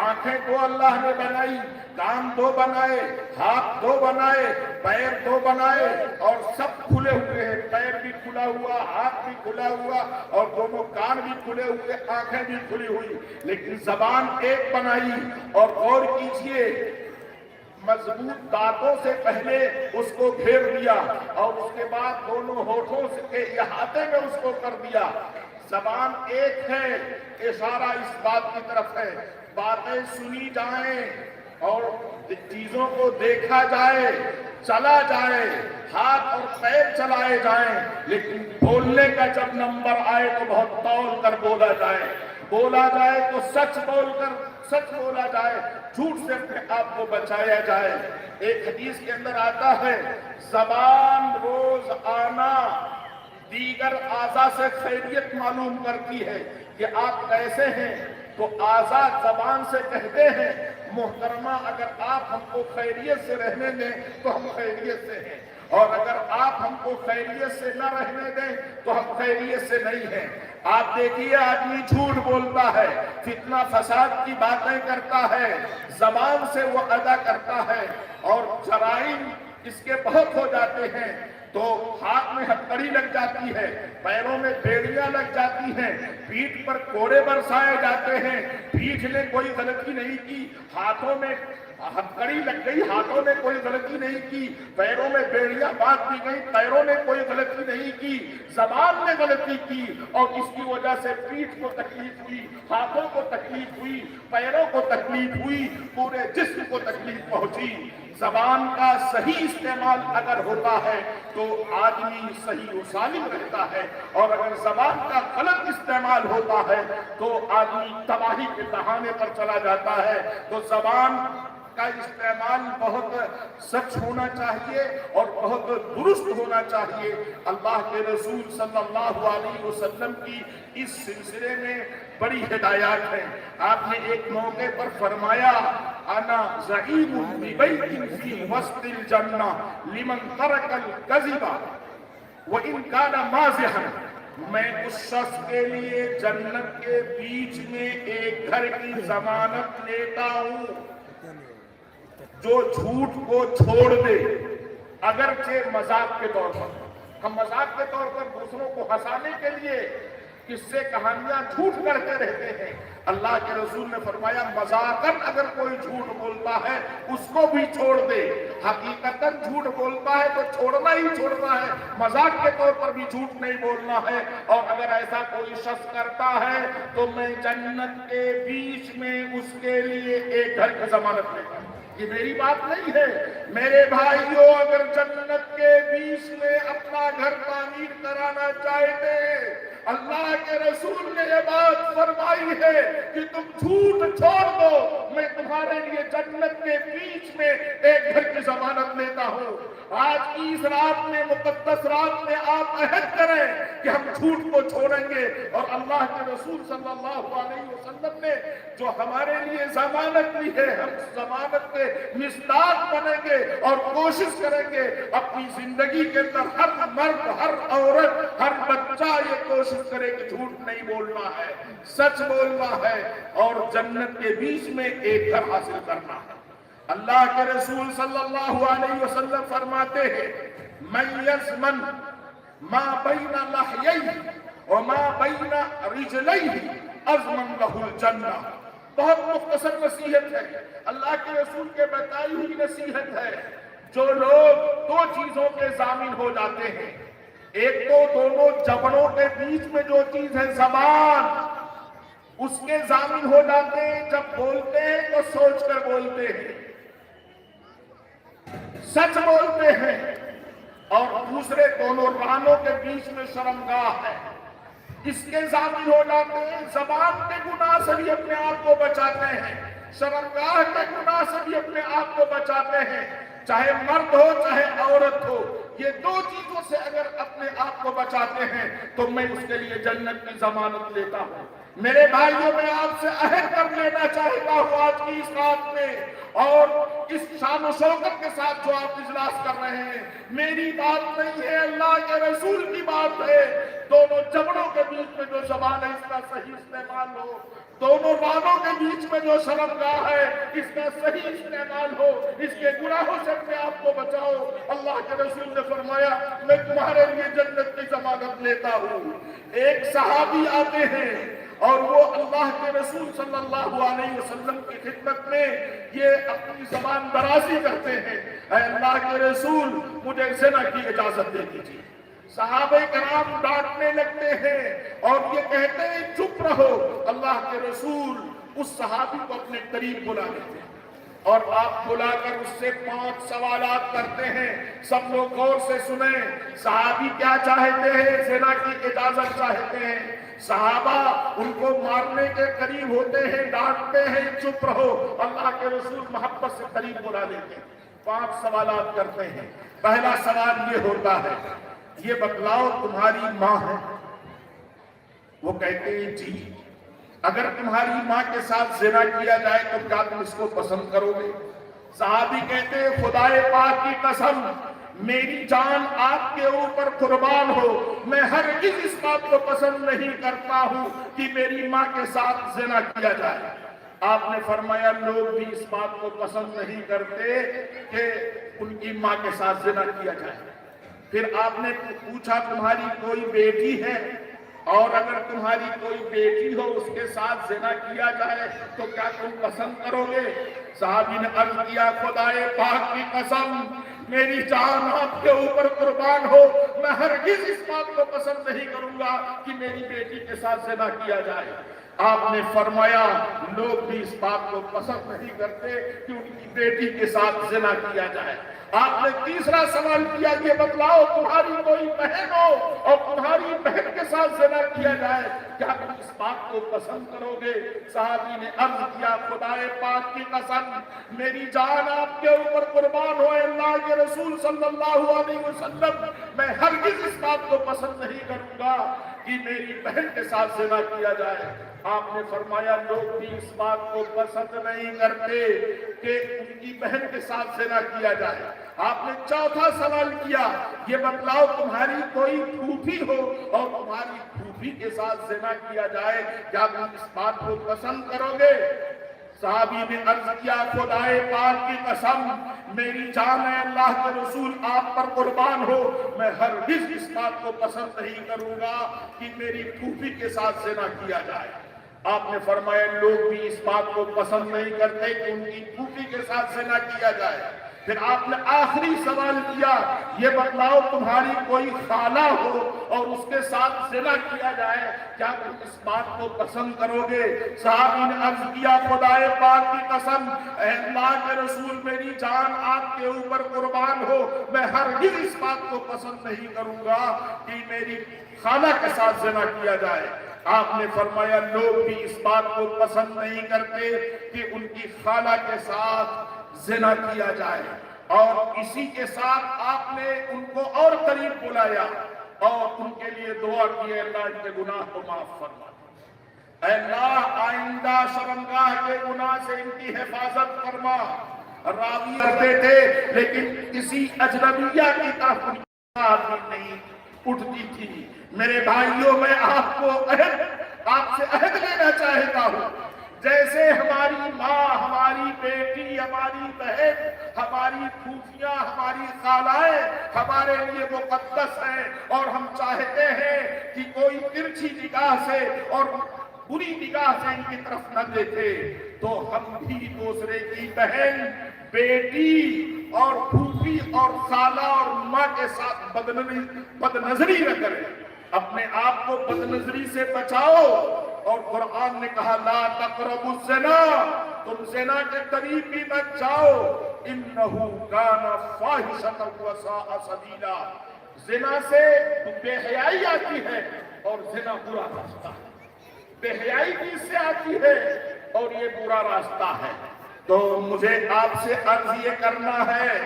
آنکھیں 2 اللہ نے بنائی، کان 2 بنائے، ہاتھ 2 بنائے، پیر 2 بنائے، اور سب کھلے ہوئے ہیں، پیر بھی کھلا ہوا، ہاتھ بھی کھلا ہوا، اور دونوں کان بھی کھلے ہوئے، آنکھیں بھی کھلی ہوئی، لیکن زبان 1 بنائی۔ اور غور کیجئے، مضبوط دانتوں سے پہلے اس کو گھیر دیا، اور اس کے بعد دونوں ہونٹوں کے احاطے میں اس کو کر دیا۔ زبان ایک ہے، اشارہ اس بات کی طرف ہے باتیں سنی جائیں اور چیزوں کو دیکھا جائے، چلا جائے، ہاتھ اور پیر چلائے جائیں، لیکن بولنے کا جب نمبر آئے تو بہت تول کر بولا جائے، بولا جائے تو سچ بول کر سچ بولا جائے، جھوٹ سے اپنے آپ کو بچایا جائے۔ ایک حدیث کے اندر آتا ہے زبان روز آنا دیگر اعضاء سے خیریت معلوم کرتی ہے کہ آپ کیسے ہیں، تو اعضاء زبان سے کہتے ہیں محترمہ اگر آپ ہم کو خیریت سے رہنے دیں تو ہم خیریت سے ہیں، اور اگر آپ ہم کو خیریت سے نہ رہنے دیں تو ہم خیریت سے نہیں ہیں۔ آپ دیکھیے آدمی جھوٹ بولتا ہے، فتنہ فساد کی باتیں کرتا ہے، زبان سے وہ ادا کرتا ہے، اور جرائم اس کے بہت ہو جاتے ہیں، تو ہاتھ میں ہتھکڑی لگ جاتی ہے، پیروں میں بیڑیاں لگ جاتی ہیں، پیٹھ پر کوڑے برسائے جاتے ہیں، پیٹھ نے کوئی غلطی نہیں کی، ہاتھوں میں ہتھکڑی لگ گئی، ہاتھوں نے کوئی غلطی نہیں کی، پیروں میں بیڑیاں باندھ دی گئی، پیروں نے کوئی غلطی نہیں کی، زبان نے غلطی کی، اور اس کی وجہ سے پیٹھ کو تکلیف ہوئی، ہاتھوں کو تکلیف ہوئی، پیروں کو تکلیف ہوئی، پورے جسم کو تکلیف پہنچی۔ زبان کا صحیح استعمال اگر ہوتا ہے تو آدمی صحیح و سالم رہتا ہے، اور اگر زبان کا غلط استعمال ہوتا ہے تو آدمی تباہی کے دہانے پر چلا جاتا ہے۔ تو زبان کا استعمال بہت سچ ہونا چاہیے اور بہت درست ہونا چاہیے۔ اللہ کے رسول صلی اللہ علیہ وسلم کی اس سلسلے میں بڑی ہدایات ہیں۔ آپ نے ایک موقع پر فرمایا انا زعیم ببیت فی وسط الجنہ لمن ترک الکذب وان کان مازحا، میں اس شخص کے لیے جنت کے بیچ میں ایک گھر کی ضمانت لیتا ہوں جو جھوٹ کو چھوڑ دے، اگرچہ مذاق کے طور پر۔ ہم مذاق کے طور پر دوسروں کو ہنسانے کے لیے قصے کہانیاں جھوٹ کرتے رہتے ہیں، اللہ کے رسول نے فرمایا مذاقاً اگر کوئی جھوٹ بولتا ہے اس کو بھی چھوڑ دے، حقیقتاً جھوٹ بولتا ہے تو چھوڑنا ہی چھوڑنا ہے، مذاق کے طور پر بھی جھوٹ نہیں بولنا ہے۔ اور اگر ایسا کوئی شخص کرتا ہے تو میں جنت کے بیچ میں اس کے لیے ایک گھر کی ضمانت لیتا ہوں۔ یہ میری بات نہیں ہے، میرے بھائیوں، اگر جنت کے بیچ میں اپنا گھر تعمیر کرانا چاہتے ہیں، اللہ کے رسول نے یہ بات فرمائی ہے کہ تم جھوٹ چھوڑ دو، میں تمہارے لیے جنت کے بیچ میں ایک گھر کی ضمانت لیتا ہوں۔ آج کی اس رات میں، مقدس رات میں، آپ عہد کریں کہ ہم جھوٹ کو چھوڑیں گے، اور اللہ کے رسول صلی اللہ علیہ وسلم نے جو ہمارے لیے ضمانت لی ہے، ہم ضمانت کے مصداق بنیں گے اور کوشش کریں گے اپنی زندگی کے اندر ہر مرد، ہر عورت، ہر بچہ یہ کوشش کرے کہ جھوٹ نہیں بولنا ہے، سچ بولنا ہے، اور جنت کے بیچ میں ایک گھر حاصل کرنا ہے۔ اللہ کے رسول صلی اللہ علیہ وسلم فرماتے ہیں من یضمن ما بین لحییہ وما بین رجلیہ اضمن لہ الجنہ۔ بہت مختصر نصیحت ہے، اللہ کے رسول کے بتائی ہوئی نصیحت ہے۔ جو لوگ دو چیزوں کے ضامن ہو جاتے ہیں، ایک تو دونوں جبڑوں کے بیچ میں جو چیز ہے زبان، اس کے ضامن ہو جاتے ہیں، جب بولتے ہیں تو سوچ کر بولتے ہیں، سچ بولتے ہیں، اور دوسرے دونوں رانوں کے بیچ میں شرمگاہ ہے، اس کے ضامن ہو جاتے ہیں۔ زبان کے گناہ سے بھی اپنے آپ کو بچاتے ہیں، شرمگاہ کے گناہ سے بھی اپنے آپ کو بچاتے ہیں، چاہے مرد ہو چاہے عورت ہو، یہ دو چیزوں سے اگر اپنے آپ کو بچاتے ہیں تو میں اس کے لیے جنت کی ضمانت لیتا ہوں۔ میرے بھائیوں، میں آپ سے عہد کر لینا چاہتا ہوں آج کی اس رات میں، اور اس شان و شوکت کے ساتھ جو آپ اجلاس کر رہے ہیں، میری بات نہیں ہے، اللہ کے رسول کی بات ہے، دونوں جبڑوں کے بیچ میں جو زبان ہے اس کا صحیح استعمال ہو، دونوں رانوں کے بیچ میں جو شرمگاہ ہے اس کا صحیح استعمال ہو، اس کے گناہوں سے اپنے آپ کو بچاؤ۔ اللہ کے رسول نے فرمایا میں تمہارے لیے جنت کی ضمانت لیتا ہوں۔ ایک صحابی آتے ہیں اور وہ اللہ کے رسول صلی اللہ علیہ وسلم کی خدمت میں یہ اپنی زبان درازی کرتے ہیں، اے اللہ کے رسول مجھے زنا کی اجازت دے دیجیے، صحابہ کرام ڈانٹنے لگتے ہیں اور یہ کہتے ہیں چپ رہو. اللہ کے رسول اس صحابی کو اپنے قریب بلا لیتے ہیں اور آپ بلا کر اس سے 5 سوالات کرتے ہیں. سب لوگ غور سے سنیں. صحابی کیا چاہتے ہیں؟ زنا کی اجازت چاہتے ہیں. صحابہ ان کو مارنے کے قریب ہوتے ہیں، ڈانٹتے ہیں چپ رہو. اللہ کے رسول محبت سے قریب بلا لیتے ہیں، 5 سوالات کرتے ہیں. پہلا سوال یہ ہوتا ہے، یہ بتلاؤ تمہاری ماں ہے؟ وہ کہتے ہیں جی. اگر تمہاری ماں کے ساتھ زنا کیا جائے تو کیا تم اس کو پسند کرو گے؟ صحابی کہتے ہیں خدائے پاک کی قسم، میری جان آپ کے اوپر قربان ہو، میں ہرگز اس بات کو پسند نہیں کرتا ہوں کہ میری ماں کے ساتھ زنا کیا جائے. آپ نے فرمایا لوگ بھی اس بات کو پسند نہیں کرتے کہ ان کی ماں کے ساتھ زنا کیا جائے. پھر آپ نے پوچھا تمہاری کوئی بیٹی ہے؟ اور اگر تمہاری کوئی بیٹی ہو اس کے ساتھ زنا کیا جائے تو کیا تم پسند کرو گے؟ صحابی نے عرض کیا خدائے پاک کی قسم، میری جان آپ کے اوپر قربان ہو، میں ہرگز اس بات کو پسند نہیں کروں گا کہ میری بیٹی کے ساتھ زنا کیا جائے. آپ نے فرمایا لوگ بھی اس بات کو پسند نہیں کرتے کہ ان کی بیٹی کے ساتھ زنا کیا جائے. آپ نے تیسرا سوال کیا یہ بتلاؤ تمہاری کوئی بہن ہو اور تمہاری بہن کے ساتھ زنا کیا جائے کیا تم اس بات کو پسند کرو گے؟ صحابی نے عرض کیا خدائے پاک کی قسم، میری جان آپ کے اوپر قربان ہو اللہ کے رسول صلی اللہ علیہ وسلم، میں ہرگز اس بات کو پسند نہیں کروں گا کہ میری بہن کے ساتھ زنا کیا جائے. آپ نے فرمایا لوگ بھی اس بات کو پسند نہیں کرتے کہ ان کی بہن کے ساتھ زنا کیا جائے. آپ نے چوتھا سوال کیا یہ بتلاؤ تمہاری کوئی پھوپھی ہو اور تمہاری پھوپھی کے ساتھ زنا کیا جائے کیا تم اس بات کو پسند کرو گے؟ صحابی نے عرض کیا خدائے پاک کی قسم، میری جان ہے اللہ کے رسول آپ پر قربان ہو، میں ہرگز اس بات کو پسند نہیں کروں گا کہ میری پھوپھی کے ساتھ زنا کیا جائے. آپ نے فرمایا لوگ بھی اس بات کو پسند نہیں کرتے کہ ان کی پھوپھی کے ساتھ زنا کیا جائے. پھر آپ نے آخری سوال کیا یہ بتلاؤ تمہاری کوئی خالہ ہو اور اس کے ساتھ زنا کیا جائے کیا تم اس بات کو پسند کرو گے؟ صحابی نے عرض کیا خدائے پاک کی قسم، اے اللہ کے رسول میری جان آپ کے اوپر قربان ہو، میں ہرگز اس بات کو پسند نہیں کروں گا کہ میری خالہ کے ساتھ زنا کیا جائے. آپ نے فرمایا لوگ بھی اس بات کو پسند نہیں کرتے کہ ان کی خالہ کے ساتھ زنا کیا جائے. اور اسی کے ساتھ آپ نے ان کو اور قریب بلایا اور ان کے لیے دعا کی اللہ ان کے گناہ کو معاف فرما، اے اللہ آئندہ شرمگاہ کے گناہ سے ان کی حفاظت فرما. راوی کرتے تھے لیکن کسی اجنبیہ کی طرف ان کی آدمی نہیں اٹھتی تھی. میرے بھائیوں میں آپ سے عہد لینا چاہتا ہوں، جیسے ہماری ماں، ہماری بیٹی، ہماری بہن، ہماری پھوپھیاں، ہماری خالائیں ہمارے لیے مقدس ہیں اور ہم چاہتے ہیں کہ کوئی ترچھی نگاہ سے اور بری نگاہ سے ان کی طرف نہ دیکھے، تو ہم بھی دوسرے کی بہن، بیٹی اور پھوپھی اور خالہ اور ماں کے ساتھ بد نظری نہ کریں. اپنے آپ کو بد نظری سے بچاؤ. اور قرآن نے کہا لا تقربوا الزنا، تم زنا کے قریب بھی مت جاؤ، انہ کان فاحشۃ وساء سبیلا. زنا سے بے حیائی آتی ہے اور زنا برا راستہ ہے. بے حیائی بھی اس سے آتی ہے اور یہ برا راستہ ہے. تو مجھے آپ سے عرض یہ کرنا ہے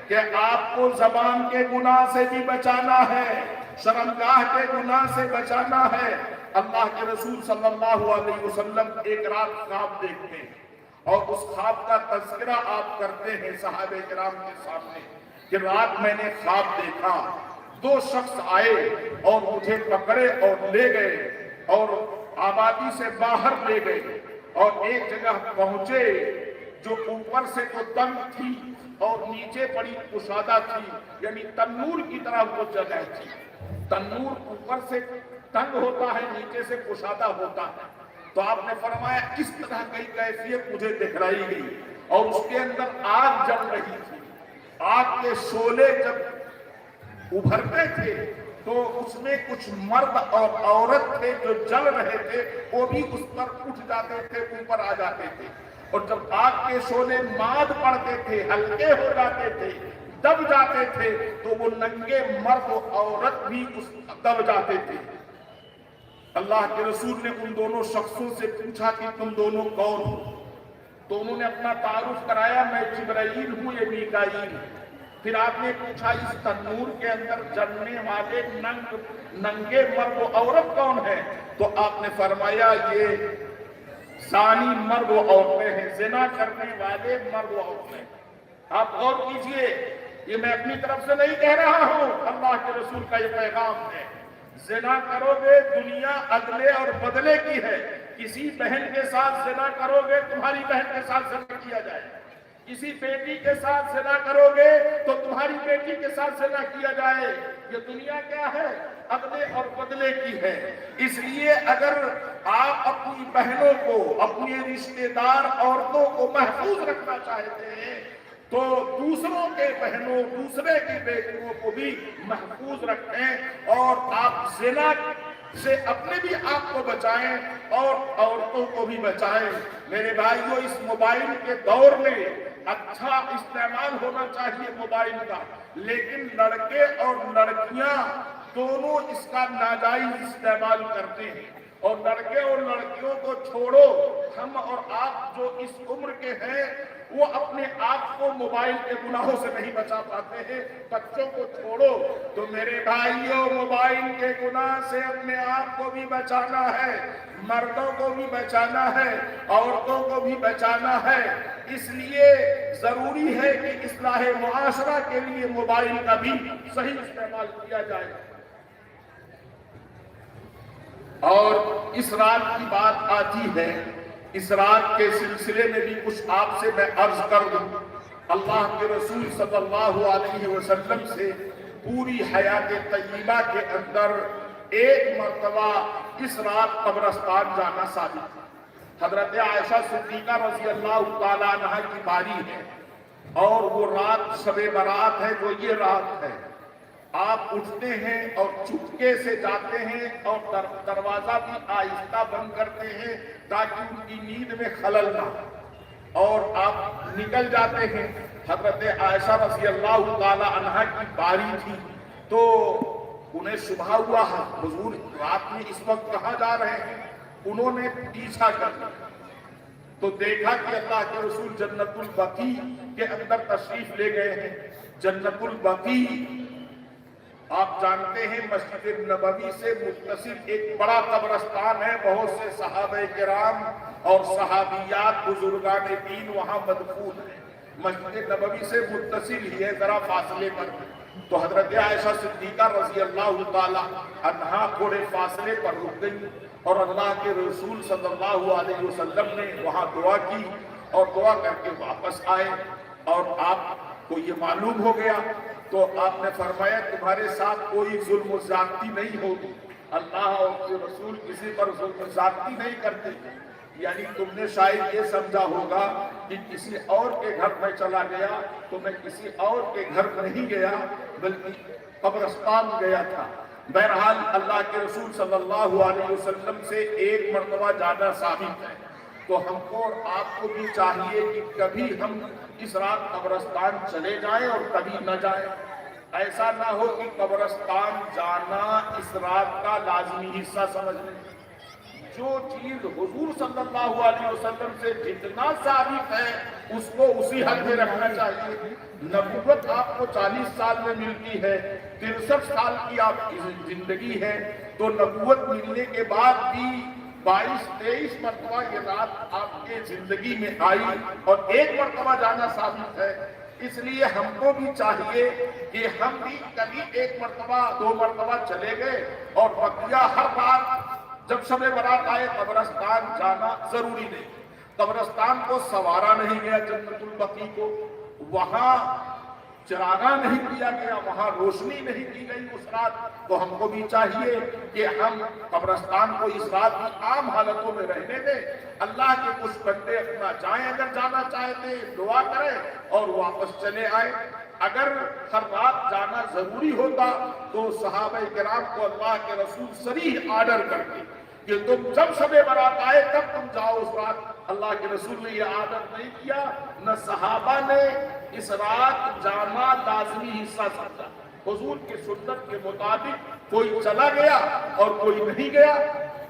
کہ آپ کو زبان کے گناہ سے بھی بچانا ہے، شرمگاہ کے گناہ سے بچانا ہے. اللہ کے رسول صلی اللہ علیہ وسلم ایک رات خواب دیکھتے ہیں اور اس خواب کا تذکرہ آپ کرتے ہیں صحابہ کرام کے سامنے کہ رات میں نے خواب دیکھا، 2 شخص آئے اور مجھے پکڑے اور لے گئے اور آبادی سے باہر لے گئے اور ایک جگہ پہنچے جو اوپر سے تو تنگ تھی اور نیچے بڑی کشادہ تھی، یعنی تنور کی طرح وہ جگہ تھی. تنور اوپر سے تنگ ہوتا ہے، نیچے سے کشادہ ہوتا ہے. تو آپ نے فرمایا اس طرح کی کیفیت مجھے دکھلائی گئی اور اس کے اندر آگ جل رہی تھی. آگ کے شعلے جب ابھرتے تھے تو اس میں کچھ مرد اور عورت تھے جو جل رہے تھے، وہ بھی اس پر اٹھ جاتے تھے، اوپر آ جاتے تھے، اور جب آگ کے شعلے ماد پڑتے تھے، ہلکے ہو جاتے تھے، دب جاتے تھے، تو وہ ننگے مرد و عورت بھی اس دب جاتے تھے۔ اللہ کے رسول نے ان دونوں شخصوں سے پوچھا کہ تم دونوں کون ہو؟ تو انہوں نے اپنا تعارف کرایا، میں جبرائیل ہوں، یہ میکائیل۔ پھر آپ نے پوچھا اس تنور کے اندر جلنے والے ننگے مرد و عورت کون ہیں؟ تو آپ نے فرمایا یہ زانی مرد و عورتیں ہیں، زنا کرنے والے مرد و عورتیں۔ آپ غور کیجئے، یہ میں اپنی طرف سے نہیں کہہ رہا ہوں، اللہ کے رسول کا یہ پیغام ہے۔ زنا کرو گے دنیا عدلے اور بدلے کی ہے، کسی بہن کے ساتھ زنا کرو گے تمہاری بہن کے ساتھ زنا کیا جائے، کسی بیٹی کے ساتھ زنا کرو گے تو تمہاری بیٹی کے ساتھ زنا کیا جائے۔ یہ دنیا کیا ہے؟ عدلے اور بدلے کی ہے۔ اس لیے اگر آپ اپنی بہنوں کو، اپنی رشتہ دار عورتوں کو محفوظ رکھنا چاہتے ہیں تو دوسروں کے بہنوں، دوسرے کی بیٹیوں کو بھی محفوظ رکھیں، اور آپ زنا سے اپنے بھی آپ کو بچائیں اور عورتوں کو بھی بچائیں۔ میرے بھائیو، اس موبائل کے دور میں اچھا استعمال ہونا چاہیے موبائل کا، لیکن لڑکے اور لڑکیاں دونوں اس کا ناجائز استعمال کرتے ہیں۔ اور لڑکے اور لڑکیوں کو چھوڑو، ہم اور آپ جو اس عمر کے ہیں وہ اپنے آپ کو موبائل کے گناہوں سے نہیں بچا پاتے ہیں، بچوں کو چھوڑو۔ تو میرے بھائیوں، موبائل کے گناہ سے اپنے آپ کو بھی بچانا ہے، مردوں کو بھی بچانا ہے، عورتوں کو بھی بچانا ہے۔ اس لیے ضروری ہے کہ اصلاح معاشرہ کے لیے موبائل کا بھی صحیح استعمال کیا جائے۔ اور اس رات کی بات آتی ہے، اس رات کے سلسلے میں بھی کچھ آپ سے میں عرض کر دوں۔ اللہ کے رسول صلی اللہ علیہ وسلم سے پوری حیات طیبہ کے اندر ایک مرتبہ اس رات قبرستان جانا ثابت ہے۔ حضرت عائشہ صدیقہ رضی اللہ تعالیٰ عنہ کی باری ہے، اور وہ رات شب برات ہے، وہ یہ رات ہے۔ آپ اٹھتے ہیں اور چپکے سے جاتے ہیں اور دروازہ بھی آہستہ بند کرتے ہیں تاکہ ان کی نیند میں خلل نہ ہو، اور آپ نکل جاتے ہیں۔ حضرت عائشہ رضی اللہ تعالی عنہا کی باری تھی، تو انہیں شبہ ہوا حضور رات میں اس وقت کہاں جا رہے ہیں؟ انہوں نے پیچھا کر لیا تو دیکھا کہ اللہ کے رسول جنت البقیع کے اندر تشریف لے گئے ہیں۔ جنت البقیع آپ جانتے ہیں مسجد نبوی سے متصل ایک بڑا قبرستان ہے، بہت سے صحابہ کرام اور صحابیات بزرگان دین وہاں مدفون ہیں۔ مسجد نبوی سے متصل ہی ہے، ذرا فاصلے پر۔ تو حضرت عائشہ صدیقہ رضی اللہ تعالی عنہا تھوڑے فاصلے پر رک گئی، اور اللہ کے رسول صلی اللہ علیہ وسلم نے وہاں دعا کی اور دعا کر کے واپس آئے، اور آپ کو یہ معلوم ہو گیا تو آپ نے فرمایا تمہارے ساتھ کوئی ظلم و زیادتی نہیں ہوگی، اللہ اور اس کے رسول کسی پر ظلم و زیادتی نہیں کرتے۔ یعنی تم نے شاید یہ سمجھا ہوگا کہ کسی اور کے گھر میں چلا گیا، تو میں کسی اور کے گھر نہیں گیا بلکہ قبرستان گیا تھا۔ بہرحال اللہ کے رسول صلی اللہ علیہ وسلم سے ایک مرتبہ جانا ثابت ہے، تو ہم کو اور آپ کو بھی چاہیے کہ کبھی ہم اس رات قبرستان چلے جائیں اور کبھی نہ جائیں۔ ایسا نہ ہو کہ قبرستان جانا اس رات کا لازمی حصہ سمجھ لیں۔ جو چیز حضور صلی اللہ علیہ وسلم سے جتنا ثابت ہے اس کو اسی حد میں رکھنا چاہیے۔ نبوت آپ کو 40 سال میں ملتی ہے، 63 سال کی آپ کی زندگی ہے، تو نبوت ملنے کے بعد بھی 22-23 مرتبہ یہ رات آپ کے زندگی میں آئی، اور ایک مرتبہ جانا ثابت ہے۔ اس لیے ہم کو بھی چاہیے کہ ہم بھی کبھی ایک مرتبہ 2 مرتبہ چلے گئے، اور بقیہ ہر بار جب شب برات آئے قبرستان جانا ضروری نہیں۔ قبرستان کو سنوارا نہیں گیا جنت البقیع کو، وہاں چراغاں نہیں کیا گیا، وہاں روشنی نہیں کی گئی اس رات، تو ہم کو بھی چاہیے کہ ہم قبرستان کو اس رات کی عام حالتوں میں رہنے دیں۔ اللہ کے کچھ بندے اپنا جائیں، اگر جانا چاہتے دعا کریں اور واپس چلے آئیں۔ اگر ہر رات جانا ضروری ہوتا تو صحابہ کرام کو اللہ کے رسول صریح آرڈر کرتے کہ تم جب شب برات آئے تب تم جاؤ اس رات۔ اللہ کے رسول نے یہ آرڈر نہیں کیا، نہ صحابہ نے اس رات جانا لازمی حصہ سمجھا۔ حضور کی سنت کے مطابق کوئی چلا گیا اور کوئی نہیں گیا،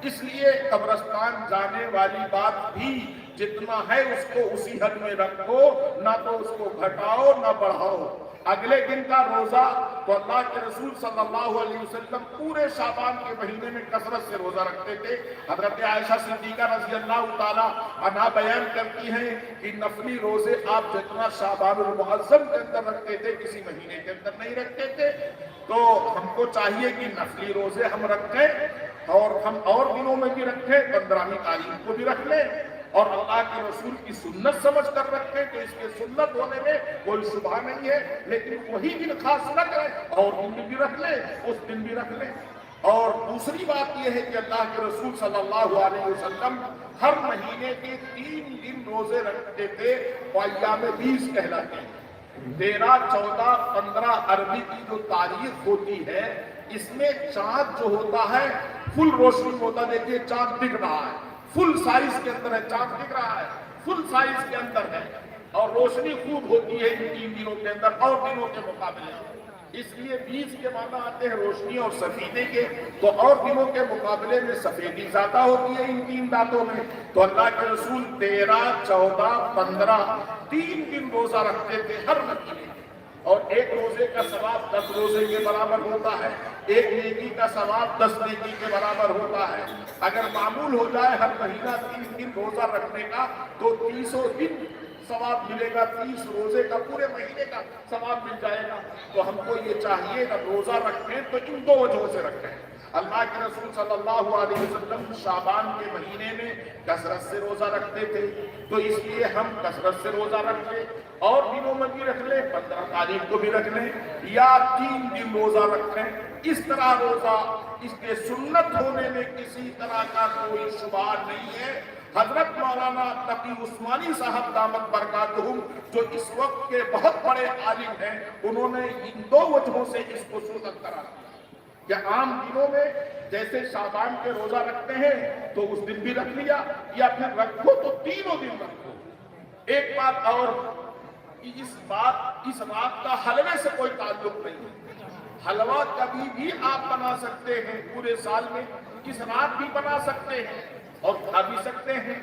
اس لیے قبرستان جانے والی بات بھی جتنا ہے اس کو اسی حد میں رکھو، نہ تو اس کو گھٹاؤ نہ بڑھاؤ۔ اگلے دن کا روزہ تو اللہ کے رسول صلی اللہ علیہ وسلم پورے شعبان کے مہینے میں کثرت سے روزہ رکھتے تھے۔ حضرت عائشہ صدیقہ رضی اللہ تعالی عنہا بیان کرتی ہیں کہ نفلی روزے آپ جتنا شعبان المعظم کے اندر رکھتے تھے کسی مہینے کے اندر نہیں رکھتے تھے۔ تو ہم کو چاہیے کہ نفلی روزے ہم رکھیں اور ہم اور دنوں میں بھی رکھیں، 15ویں تاریخ کو بھی رکھ لیں اور اللہ کے رسول کی سنت سمجھ کر رکھیں کہ اس کے سنت ہونے میں کوئی شبہ نہیں ہے، لیکن وہی دن خاص نہ کریں، اور دن بھی رکھ لیں، اس دن بھی رکھ لیں۔ اور دوسری بات یہ ہے کہ اللہ کے رسول صلی اللہ علیہ وسلم ہر مہینے کے 3 دن روزے رکھتے تھے، ایام 20 کہلاتے ہیں۔ 13، 14، 15 عربی کی جو تاریخ ہوتی ہے اس میں چاند جو ہوتا ہے فل روشنی ہوتا ہے۔ دیکھیے چاند دکھ رہا ہے، فل سائز کے اندر ہے، چاند دکھ رہا ہے، فل سائز کے اندر ہے، اور روشنی خوب ہوتی ہے ان 3 دنوں کے اندر اور دنوں کے مقابلے۔ اس لیے 20 کے معنی آتے ہیں روشنی اور سفیدے کے، تو اور دنوں کے مقابلے میں سفیدی زیادہ ہوتی ہے ان 3 راتوں میں۔ تو اللہ کے رسول 13، 14، 15 3 دن روزہ رکھتے تھے ہر مہینے، اور ایک روزے کا ثواب 10 روزے کے برابر ہوتا ہے، ایک نیکی کا ثواب 10 نیکی کے برابر ہوتا ہے۔ اگر معمول ہو جائے ہر مہینہ 3 دن روزہ رکھنے کا تو 300 دن ثواب ملے گا، 30 روزے کا پورے مہینے کا ثواب مل جائے گا۔ تو ہم کو یہ چاہیے کہ روزہ رکھیں تو ان 2 وجہوں سے رکھیں۔ اللہ کے رسول صلی اللہ علیہ وسلم شعبان کے مہینے میں کثرت سے روزہ رکھتے تھے، تو اس لیے ہم کثرت سے روزہ رکھ لیں، اور دنوں میں بھی رکھ لیں، 15 تاریخ کو بھی رکھ لیں، یا 3 دن روزہ رکھیں۔ اس طرح روزہ اس کے سنت ہونے میں کسی طرح کا کوئی شبہ نہیں ہے۔ حضرت مولانا تقی عثمانی صاحب دامت برکاتہم جو اس وقت کے بہت بڑے عالم ہیں، انہوں نے ان 2 وجہوں سے اس کو سنت قرار دیا کہ عام دنوں میں جیسے شعبان کے روزہ رکھتے ہیں تو اس دن بھی رکھ لیا، یا پھر رکھو تو تینوں دن رکھو۔ ایک بات اور، اس رات کا حلوے سے کوئی تعلق نہیں ہے۔ حلوہ کبھی بھی آپ بنا سکتے ہیں، پورے سال میں اس رات بھی بنا سکتے ہیں اور کھا بھی سکتے ہیں،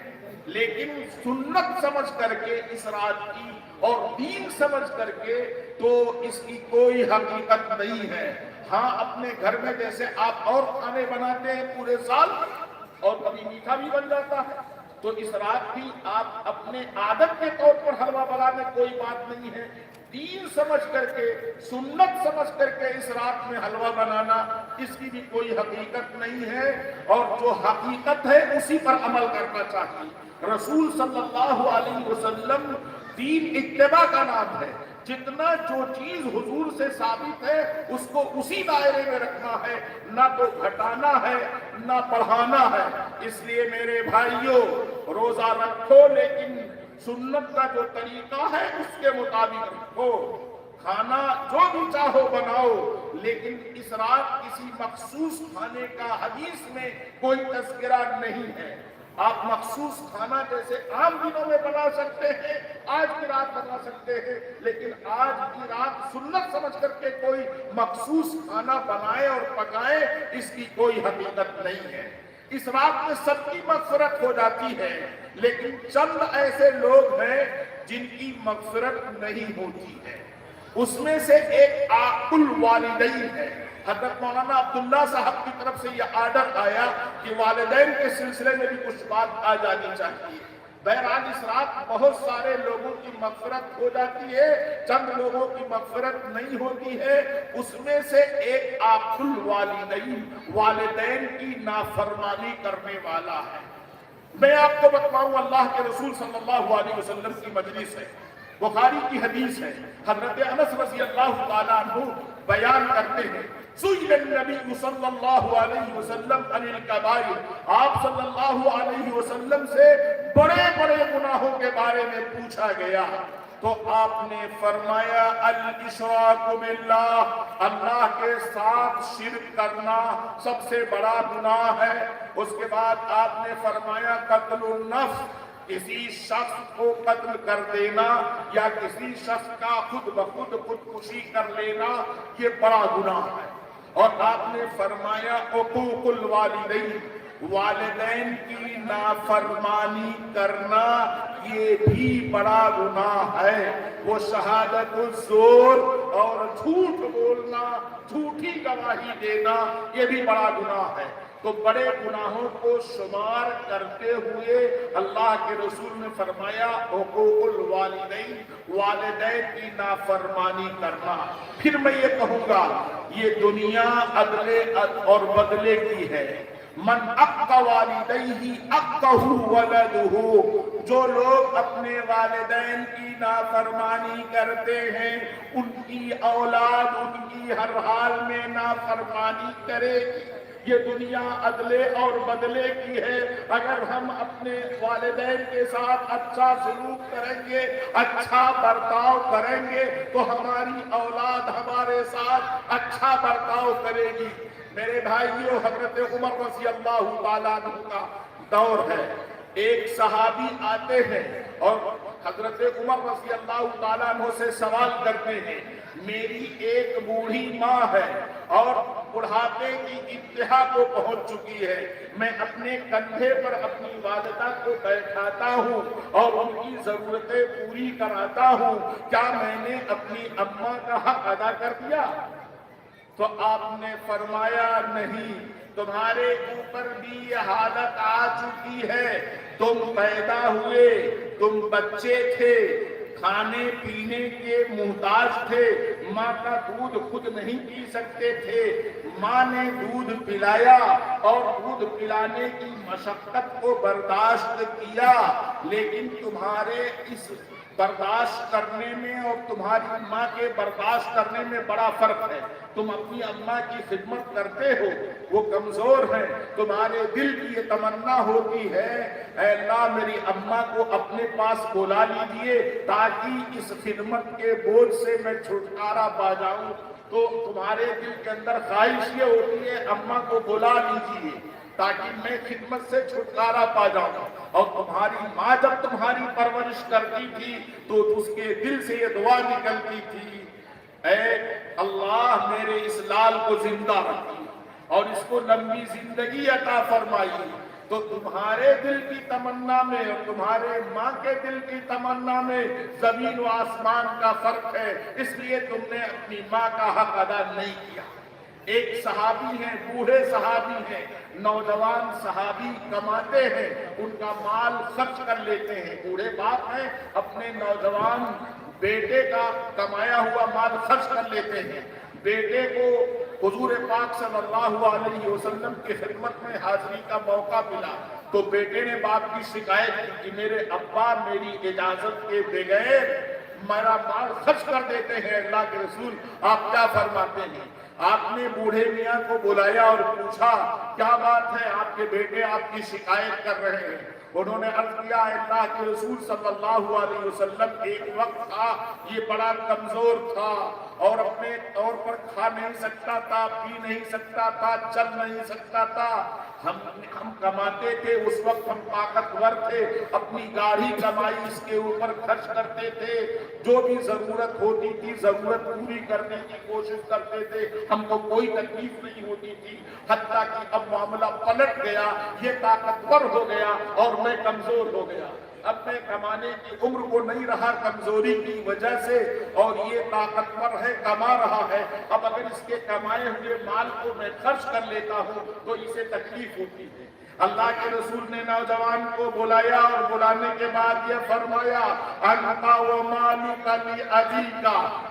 لیکن سنت سمجھ کر کے اس رات کی اور دین سمجھ کر کے تو اس کی کوئی حقیقت نہیں ہے۔ ہاں اپنے گھر میں جیسے آپ اور کھانے بناتے ہیں پورے سال اور کبھی میٹھا بھی بن جاتا ہے، تو اس رات بھی آپ اپنے عادت کے طور پر حلوہ بنانے کوئی بات نہیں ہے۔ دین سمجھ کر کے، سنت سمجھ کر کے اس رات میں حلوہ بنانا، اس کی بھی کوئی حقیقت نہیں ہے، اور جو حقیقت ہے اسی پر عمل کرنا چاہیے۔ رسول صلی اللہ علیہ وسلم دین اتباع کا نام ہے، جتنا جو چیز حضور سے ثابت ہے اس کو اسی دائرے میں رکھنا ہے، نہ تو گھٹانا ہے نہ بڑھانا ہے۔ اس لیے میرے بھائیوں، روزہ رکھو لیکن سنت کا جو طریقہ ہے اس کے مطابق رکھو، کھانا جو بھی چاہو بناؤ، لیکن اس رات کسی مخصوص کھانے کا حدیث میں کوئی تذکرہ نہیں ہے۔ آپ مخصوص کھانا جیسے عام دنوں میں بنا سکتے ہیں، آج کی رات بنا سکتے ہیں، لیکن آج کی رات سنت سمجھ کر کے کوئی مخصوص کھانا بنائے اور پکائے، اس کی کوئی حقیقت نہیں ہے۔ اس رات میں سب کی مغفرت ہو جاتی ہے، لیکن چند ایسے لوگ ہیں جن کی مغفرت نہیں ہوتی ہے۔ اس میں سے ایک عاق الوالدین ہے۔ حضرت مولانا عبداللہ صاحب کی طرف سے یہ آرڈر آیا کہ والدین کے سلسلے میں بھی کچھ بات آ جانی چاہیے۔ بہرحال اس رات بہت سارے لوگوں کی مغفرت ہو جاتی ہے، چند لوگوں کی مغفرت نہیں ہوتی ہے۔ اس میں سے ایک عاق الوالدین، والدین کی نافرمانی کرنے والا ہے۔ میں آپ کو بتاؤں، اللہ کے رسول صلی اللہ علیہ وسلم کی مجلس ہے، بخاری کی حدیث ہے، حضرت انس رضی اللہ تعالیٰ عنہ بیان کرتے ہیں، سئل النبی صلی اللہ علیہ وسلم عن الکبائر، آپ صلی اللہ علیہ وسلم سے بڑے بڑے گناہوں کے بارے میں پوچھا گیا تو آپ نے فرمایا الاشراک باللہ، اللہ کے ساتھ شرک کرنا سب سے بڑا گناہ ہے۔ اس کے بعد آپ نے فرمایا قتل النفس، کسی شخص کو قتل کر دینا یا کسی شخص کا خود بخود خودکشی کر لینا یہ بڑا گناہ ہے۔ اور آپ نے فرمایا عقوق الوالدین، والدین کی نافرمانی کرنا یہ بھی بڑا گناہ ہے۔ وہ شہادت الزور اور جھوٹ بولنا، جھوٹی گواہی دینا یہ بھی بڑا گناہ ہے۔ تو بڑے گناہوں کو شمار کرتے ہوئے اللہ کے رسول نے فرمایا حقوق الوالدین، والدین کی نافرمانی کرنا۔ پھر میں یہ کہوں گا یہ دنیا عدلے اور بدلے کی ہے۔ من اق والدیہ اقہ ولدہ، جو لوگ اپنے والدین کی نافرمانی کرتے ہیں ان کی اولاد ان کی ہر حال میں نافرمانی کرے گی۔ یہ دنیا عدلے اور بدلے کی ہے۔ اگر ہم اپنے والدین کے ساتھ اچھا سلوک کریں گے، اچھا برتاؤ کریں گے تو ہماری اولاد ہمارے ساتھ اچھا برتاؤ کرے گی۔ میرے بھائیوں، حضرت عمر رضی اللہ تعالیٰ عنہ کا دور ہے، ایک صحابی آتے ہیں اور حضرت عمر رضی اللہ تعالیٰ عنہ سے سوال کرتے ہیں، میری ایک بوڑھی ماں ہے اور بڑھاپے کی انتہا کو پہنچ چکی ہے، میں اپنے کندھے پر اپنی والدہ کو بیٹھاتا ہوں اور ان کی ضرورتیں پوری کراتا ہوں، کیا میں نے اپنی اماں کا حق ادا کر دیا؟ تو آپ نے فرمایا نہیں، تمہارے اوپر بھی یہ حالت آ چکی ہے، تم پیدا ہوئے، تم بچے تھے، کھانے پینے کے محتاج تھے، ماں کا دودھ خود نہیں پی سکتے تھے، ماں نے دودھ پلایا اور دودھ پلانے کی مشقت کو برداشت کیا، لیکن تمہارے اس برداشت کرنے میں اور تمہاری ماں کے برداشت کرنے میں بڑا فرق ہے۔ تم اپنی اماں کی خدمت کرتے ہو، وہ کمزور ہیں، تمہارے دل کی یہ تمنا ہوتی ہے اے اللہ میری اماں کو اپنے پاس بلا لیجئے تاکہ اس خدمت کے بوجھ سے میں چھٹکارا پا جاؤں، تو تمہارے دل کے اندر خواہش یہ ہوتی ہے اماں کو بلا لیجئے تاکہ میں خدمت سے چھٹکارا پا جاؤں۔ اور تمہاری ماں جب تمہاری پرورش کرتی تھی تو اس کے دل سے یہ دعا نکلتی تھی، اے اللہ میرے اس لال کو زندہ رکھی اور اس کو لمبی زندگی عطا فرمائی۔ تو تمہارے دل کی تمنا میں اور تمہارے ماں کے دل کی تمنا میں زمین و آسمان کا فرق ہے، اس لیے تم نے اپنی ماں کا حق ادا نہیں کیا۔ ایک صحابی ہیں، بوڑھے صحابی ہیں، نوجوان صحابی کماتے ہیں، ان کا مال خرچ کر لیتے ہیں، بوڑھے باپ ہیں اپنے نوجوان بیٹے کا کمایا ہوا مال خرچ کر لیتے ہیں۔ بیٹے کو حضور پاک صلی اللہ علیہ وسلم کی خدمت میں حاضری کا موقع ملا تو بیٹے نے باپ کی شکایت کی کہ میرے ابا میری اجازت کے بغیر میرا مال خرچ کر دیتے ہیں، اللہ کے رسول آپ کیا فرماتے ہیں؟ آپ نے بوڑھے میاں کو بلایا اور پوچھا کیا بات ہے، آپ کے بیٹے آپ کی شکایت کر رہے ہیں؟ انہوں نے عرض کیا اللہ کے رسول صلی اللہ علیہ وسلم ایک وقت تھا یہ بڑا کمزور تھا اور اپنے طور پر کھا نہیں سکتا تھا، پی نہیں سکتا تھا، چل نہیں سکتا تھا، ہم کماتے تھے، اس وقت ہم طاقتور تھے، اپنی گاڑی کمائی اس کے اوپر خرچ کرتے تھے، جو بھی ضرورت ہوتی تھی ضرورت پوری کرنے کی کوشش کرتے تھے، ہم کو کوئی تکلیف نہیں ہوتی تھی، حتیٰ کہ اب معاملہ پلٹ گیا، یہ طاقتور ہو گیا اور میں کمزور ہو گیا، اب میں کمانے کی عمر کو نہیں رہا کمزوری کی وجہ سے، اور یہ طاقتور ہے کما رہا ہے، اب اگر اس کے کمائے ہوئے مال کو میں خرچ کر لیتا ہوں تو اسے تکلیف ہوتی ہے۔ اللہ کے رسول نے نوجوان کو بلایا اور بلانے کے بعد یہ فرمایا انتا و مالک لابیک،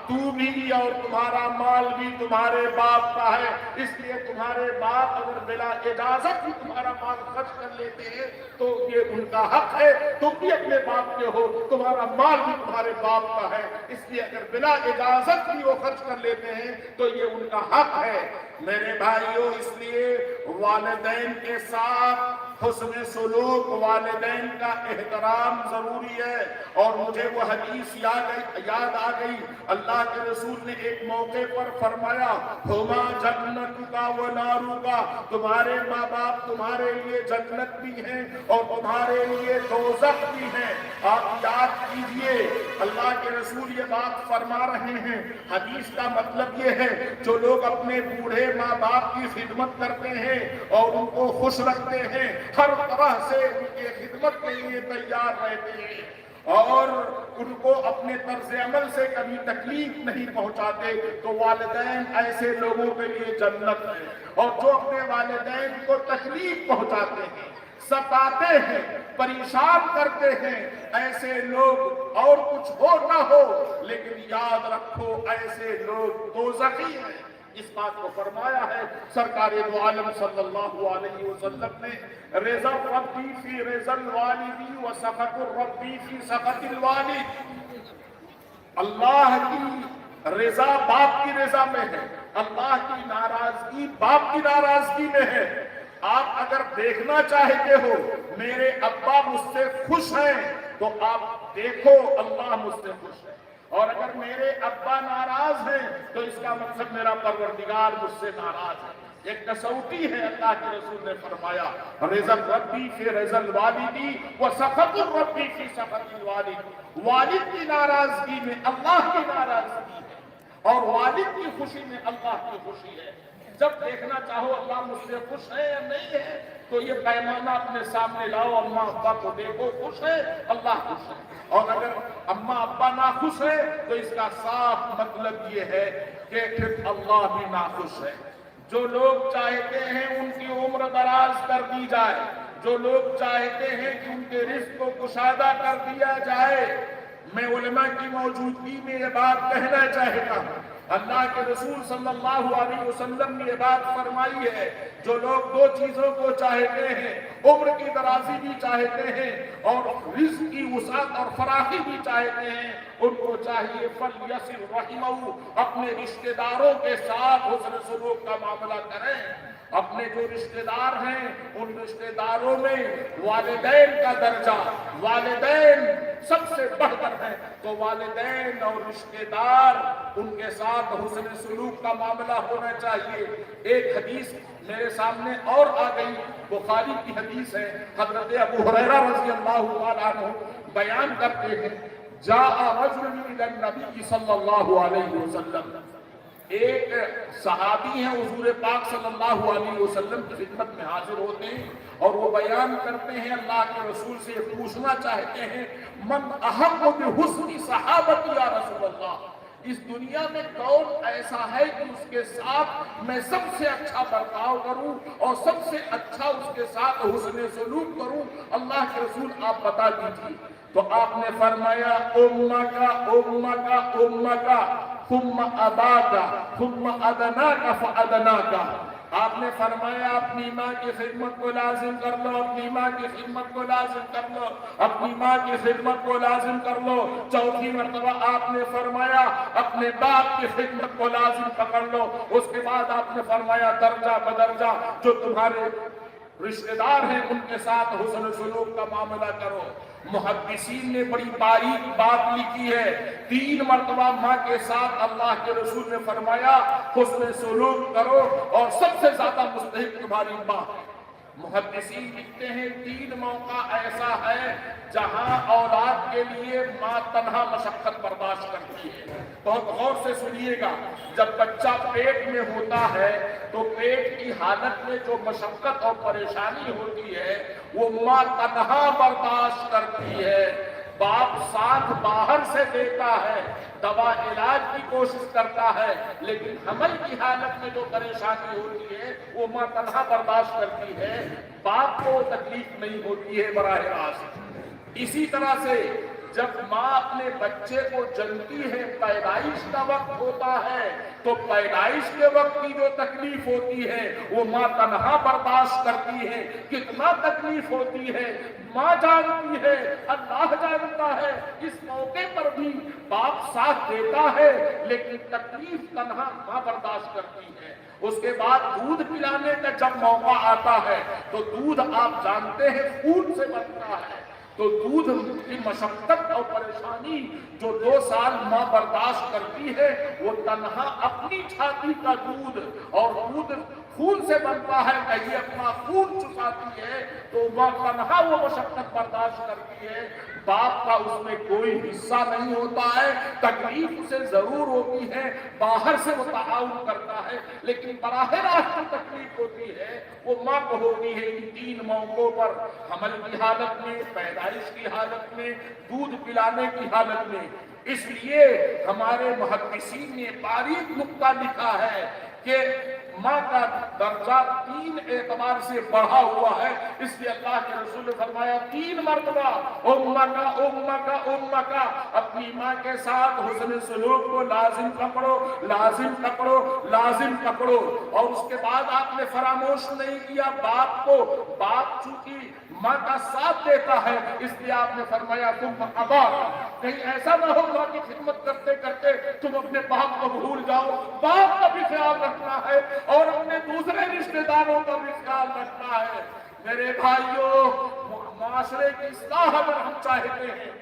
تو بھی اور تمہارا مال بھی تمہارے باپ کا ہے، اس لیے تمہارے باپ اگر بلا اجازت بھی تمہارا مال خرچ کر لیتے ہیں تو یہ ان کا حق ہے، تم بھی اپنے باپ کے ہو، تمہارا مال بھی تمہارے باپ کا ہے، اس لیے اگر بلا اجازت بھی وہ خرچ کر لیتے ہیں تو یہ ان کا حق ہے۔ میرے بھائیوں، اس لیے والدین کے ساتھ حسن سلوک، والدین کا احترام ضروری ہے۔ اور مجھے وہ حدیث یاد آ گئی، اللہ کے رسول نے ایک موقع پر فرمایا ہما جنتک و نارک، تمہارے ماں باپ تمہارے لیے جنت بھی ہیں اور تمہارے لیے دوزخ بھی ہیں۔ آپ یاد کیجئے، اللہ کے رسول یہ بات فرما رہے ہیں، حدیث کا مطلب یہ ہے جو لوگ اپنے بوڑھے ماں باپ کی خدمت کرتے ہیں اور ان کو خوش رکھتے ہیں، ہر طرح سے ان کی خدمت کے لیے تیار رہتے ہیں اور ان کو اپنے طرز عمل سے کبھی تکلیف نہیں پہنچاتے، تو والدین ایسے لوگوں کے لیے جنت ہے۔ اور جو اپنے والدین کو تکلیف پہنچاتے ہیں، ستاتے ہیں، پریشان کرتے ہیں، ایسے لوگ اور کچھ ہو نہ ہو لیکن یاد رکھو ایسے لوگ دوزخی ہیں۔ اس بات کو فرمایا ہے سرکار دو عالم صلی اللہ علیہ وسلم نے، رضا ربی فی رضا الوالدی و سخط الربی فی سخط الوالد۔ اللہ کی رضا باپ کی رضا میں ہے، اللہ کی ناراضگی باپ کی ناراضگی میں ہے۔ آپ اگر دیکھنا چاہتے ہو میرے ابا مجھ سے خوش ہیں تو آپ دیکھو اللہ مجھ سے خوش ہے، اور اگر میرے ابا ناراض ہیں تو اس کا مطلب میرا پروردگار مجھ سے ناراض ہے۔ ایک کسوٹی ہے، اللہ کے رسول نے فرمایا رضا ربی فی رضا الوالدی و سخط الربی فی سخط الوالد۔ والد کی ناراضگی میں اللہ کی ناراضگی ہے اور والد کی خوشی میں اللہ کی خوشی ہے۔ جب دیکھنا چاہو اللہ مجھ سے خوش ہے یا نہیں ہے تو یہ پیمانہ اپنے سامنے لاؤ، اماں ابا کو دیکھو خوش ہے اللہ خوش ہے، اور اگر اماں ابا ناخوش ہے تو اس کا صاف مطلب یہ ہے کہ پھر اللہ بھی ناخوش ہے۔ جو لوگ چاہتے ہیں ان کی عمر دراز کر دی جائے، جو لوگ چاہتے ہیں کہ ان کے رزق کو کشادہ کر دیا جائے، میں علماء کی موجودگی میں یہ بات کہنا چاہتا ہوں، اللہ کے رسول صلی اللہ علیہ وسلم نے یہ بات فرمائی ہے، جو لوگ دو چیزوں کو چاہتے ہیں، عمر کی درازی بھی چاہتے ہیں اور رزق کی وسعت اور فراخی بھی چاہتے ہیں، ان کو چاہیے فَلْيَصِلْ رَحِمَهُ، اپنے رشتہ داروں کے ساتھ حسن سلوک کا معاملہ کریں۔ اپنے جو رشتہ دار ہیں ان رشتہ داروں میں والدین کا درجہ، والدین سب سے بڑھ کر ہے، تو والدین اور رشتہ دار ان کے ساتھ حسن سلوک کا معاملہ ہونا چاہیے۔ ایک حدیث میرے سامنے اور آ گئی، بخاری کی حدیث ہے، حضرت ابو ہریرہ رضی اللہ تعالیٰ عنہ بیان کرتے ہیں، جاء رجل الی النبی صلی اللہ علیہ وسلم، ایک صحابی ہیں حضور پاک صلی اللہ علیہ وسلم کی خدمت میں حاضر ہوتے ہیں اور وہ بیان کرتے ہیں، اللہ کے رسول سے پوچھنا چاہتے ہیں من احق بحسن صحابتی یا رسول اللہ، اس دنیا میں کون ایسا ہے کہ اس کے ساتھ میں سب سے اچھا برتاؤ کروں اور سب سے اچھا اس کے ساتھ حسن سلوک کروں، اللہ کے رسول آپ بتا دیجیے۔ تو آپ نے فرمایا امکا امکا امکا ثم اباکا ثم ادناکا فادناکا، آپ نے فرمایا اپنی ماں کی خدمت کو لازم کر لو، اپنی ماں کی خدمت کو لازم کر لو، اپنی ماں کی خدمت کو لازم کر لو۔ چوتھی مرتبہ آپ نے فرمایا اپنے باپ کی خدمت کو لازم پکڑ لو۔ اس کے بعد آپ نے فرمایا درجہ بدرجہ جو تمہارے رشتہ دار ہیں ان کے ساتھ حسن سلوک کا معاملہ کرو۔ محدثین نے بڑی باریک بات لکھی ہے، 3 مرتبہ ماں کے ساتھ اللہ کے رسول نے فرمایا حسن سلوک کرو اور سب سے زیادہ مستحق تمہاری ماں۔ محدثین لکھتے ہیں 3 موقع ایسا ہے جہاں اولاد کے لیے ماں تنہا مشقت برداشت کرتی ہے۔ بہت غور سے سنیے گا، جب بچہ پیٹ میں ہوتا ہے تو پیٹ کی حالت میں جو مشقت اور پریشانی ہوتی ہے وہ ماں تنہا برداشت کرتی ہے۔ باپ ساتھ باہر سے دیتا ہے، دوا علاج کی کوشش کرتا ہے، لیکن حمل کی حالت میں جو پریشانی ہوتی ہے وہ ماں تنہا برداشت کرتی ہے۔ باپ کو تکلیف نہیں ہوتی ہے براہ راست۔ اسی طرح سے جب ماں اپنے بچے کو جنتی ہے، پیدائش کا وقت ہوتا ہے، تو پیدائش کے وقت کی جو تکلیف ہوتی ہے وہ ماں تنہا برداشت کرتی ہے۔ کتنا تکلیف ہوتی ہے ماں جانتی ہے، اللہ جانتا ہے۔ اس موقع پر بھی باپ ساتھ دیتا ہے، لیکن تکلیف تنہا ماں برداشت کرتی ہے۔ اس کے بعد دودھ پلانے کا جب موقع آتا ہے تو دودھ آپ جانتے ہیں خون سے بنتا ہے، تو دودھ کی مشقت اور پریشانی جو 2 سال ماں برداشت کرتی ہے، وہ تنہا اپنی چھاتی کا دودھ، اور دودھ خون سے بنتا ہے، کہیں اپنا خون چساتی ہے تو ماں تنہا وہ مشقت برداشت کرتی ہے۔ باپ کا اس میں کوئی حصہ نہیں ہوتا ہے، تکلیف اسے ضرور ہوتی ہے، باہر سے وہ تعاون کرتا ہے، لیکن براہ راست جو تکلیف ہوتی ہے وہ ماں کو ہوتی ہے۔ ان 3 موقعوں پر، حمل کی حالت میں، پیدائش کی حالت میں، دودھ پلانے کی حالت میں۔ اس لیے ہمارے محدثین نے باریک نقطہ لکھا ہے کہ ماں کا درجہ 3 اعتبار سے بڑھا ہوا ہے۔ اس لیے اللہ کے رسول نے فرمایا 3 مرتبہ امکا امکا امکا، اپنی ماں کے ساتھ حسن سلوک کو لازم پکڑو، لازم پکڑو، لازم پکڑو۔ اور اس کے بعد آپ نے فراموش نہیں کیا باپ کو، باپ چونکہ ماں کا ساتھ دیتا ہے اس لیے آپ نے فرمایا تم ابا، کہیں ایسا نہ ہو ماں کی خدمت کرتے کرتے تم اپنے باپ کو بھول جاؤ۔ باپ کا بھی خیال رکھنا ہے اور اپنے دوسرے رشتہ داروں کا بھی خیال رکھنا ہے۔ میرے بھائیوں، معاشرے کی اصلاح اگر ہم چاہتے ہیں،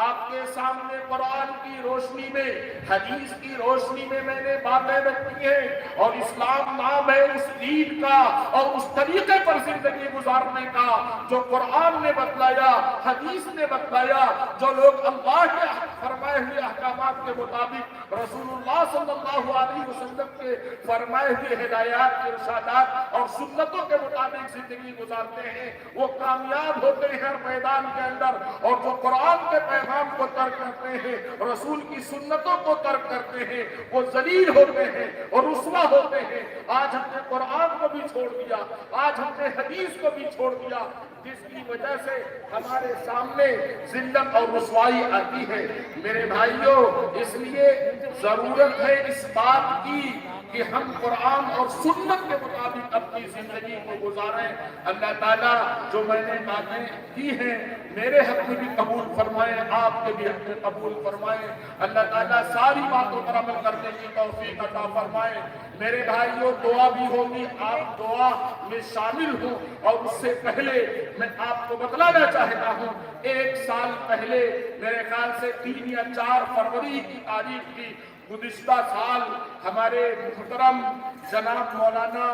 آپ کے سامنے قرآن کی روشنی میں، حدیث کی روشنی میں میں نے باتیں رکھی ہیں، اور اسلام نام ہے اس دین کا اور اس طریقے پر زندگی گزارنے کا جو قرآن نے بتلایا، حدیث نے بتلایا، جو لوگ اللہ کے فرمائے ہوئے احکامات کے مطابق رسول اللہ صلی اللہ علیہ وسلم کے فرمائے ہوئے ہدایات، ارشادات اور سنتوں کے مطابق زندگی گزارتے ہیں، وہ کامیاب ہوتے ہیں ہر میدان کے اندر۔ اور جو قرآن کے پیغام کو ترک کرتے ہیں، رسول کی سنتوں کو ترک کرتے ہیں، وہ ذلیل ہوتے ہیں اور رسوا ہوتے ہیں۔ آج ہم نے قرآن کو بھی چھوڑ دیا، آج ہم نے حدیث کو بھی چھوڑ دیا، جس کی وجہ سے ہمارے سامنے ذلت اور رسوائی آتی ہے۔ میرے بھائیوں، اس لیے ضرورت ہے اس بات کی کہ ہم قرآن اور سنت کے مطابق اپنی زندگی کو گزاریں۔ اللہ تعالیٰ جو میں نے باتیں کی ہیں میرے حق میں بھی قبول فرمائے، آپ کے بھی حق میں قبول فرمائے۔ اللہ تعالیٰ ساری باتوں پر عمل کرنے کی توفیق عطا فرمائے۔ میرے بھائیوں، دعا بھی ہوگی، آپ دعا میں شامل ہوں۔ اور اس سے پہلے میں آپ کو بتلانا چاہتا ہوں، 1 سال پہلے میرے خیال سے 3 یا 4 فروری کی تاریخ تھی، گزشتہ سال ہمارے محترم جناب مولانا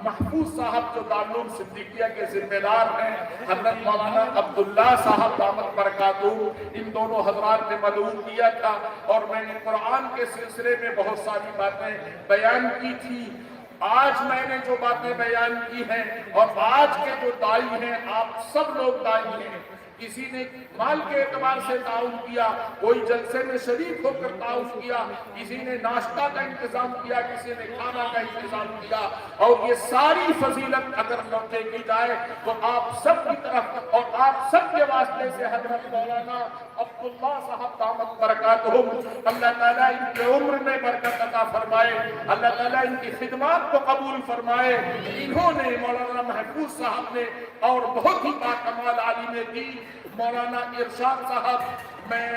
محفوظ صاحب جو دارالعلوم صدیقیہ کے ذمہ دار ہیں، حضرت مولانا عبداللہ صاحب دامت برکاتہ، ان دونوں حضرات نے مدعو کیا تھا اور میں نے قرآن کے سلسلے میں بہت ساری باتیں بیان کی تھی۔ آج میں نے جو باتیں بیان کی ہیں، اور آج کے جو دائی ہیں، آپ سب لوگ دائی ہیں، کسی نے مال کے اعتبار سے تعاون کیا، کوئی جلسے میں شریک ہو کر تعاون کیا، کسی نے ناشتہ کا انتظام کیا، کسی نے کھانا کا انتظام کیا، اور یہ ساری فضیلت اگر لوٹے کی جائے تو آپ سب کی طرف اور آپ سب کے واسطے سے حضرت مولانا عبداللہ صاحب دامت برکاتہم، اللہ تعالیٰ ان کے عمر میں برکت عطا فرمائے، اللہ تعالیٰ ان کی خدمات کو قبول فرمائے۔ انہوں نے، مولانا محفوظ صاحب نے، اور بہت ہی باکمال عالم دین مولانا ارشاد صاحب، میں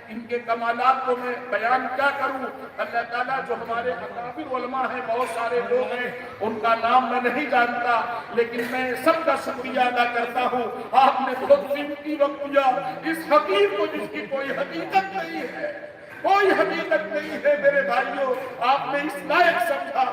ان کے کمالات کو میں بیان کیا کروں۔ اللہ تعالیٰ جو ہمارے اکابر علماء ہیں، بہت سارے لوگ ہیں، ان کا نام میں نہیں جانتا، لیکن میں سب کا شکریہ ادا کرتا ہوں۔ آپ نے بہت قیمتی وقت دیا اس حقیق کو جس کی کوئی حقیقت نہیں ہے، کوئی حقیقت نہیں ہے۔ میرے بھائیوں، آپ نے اس لائق سمجھا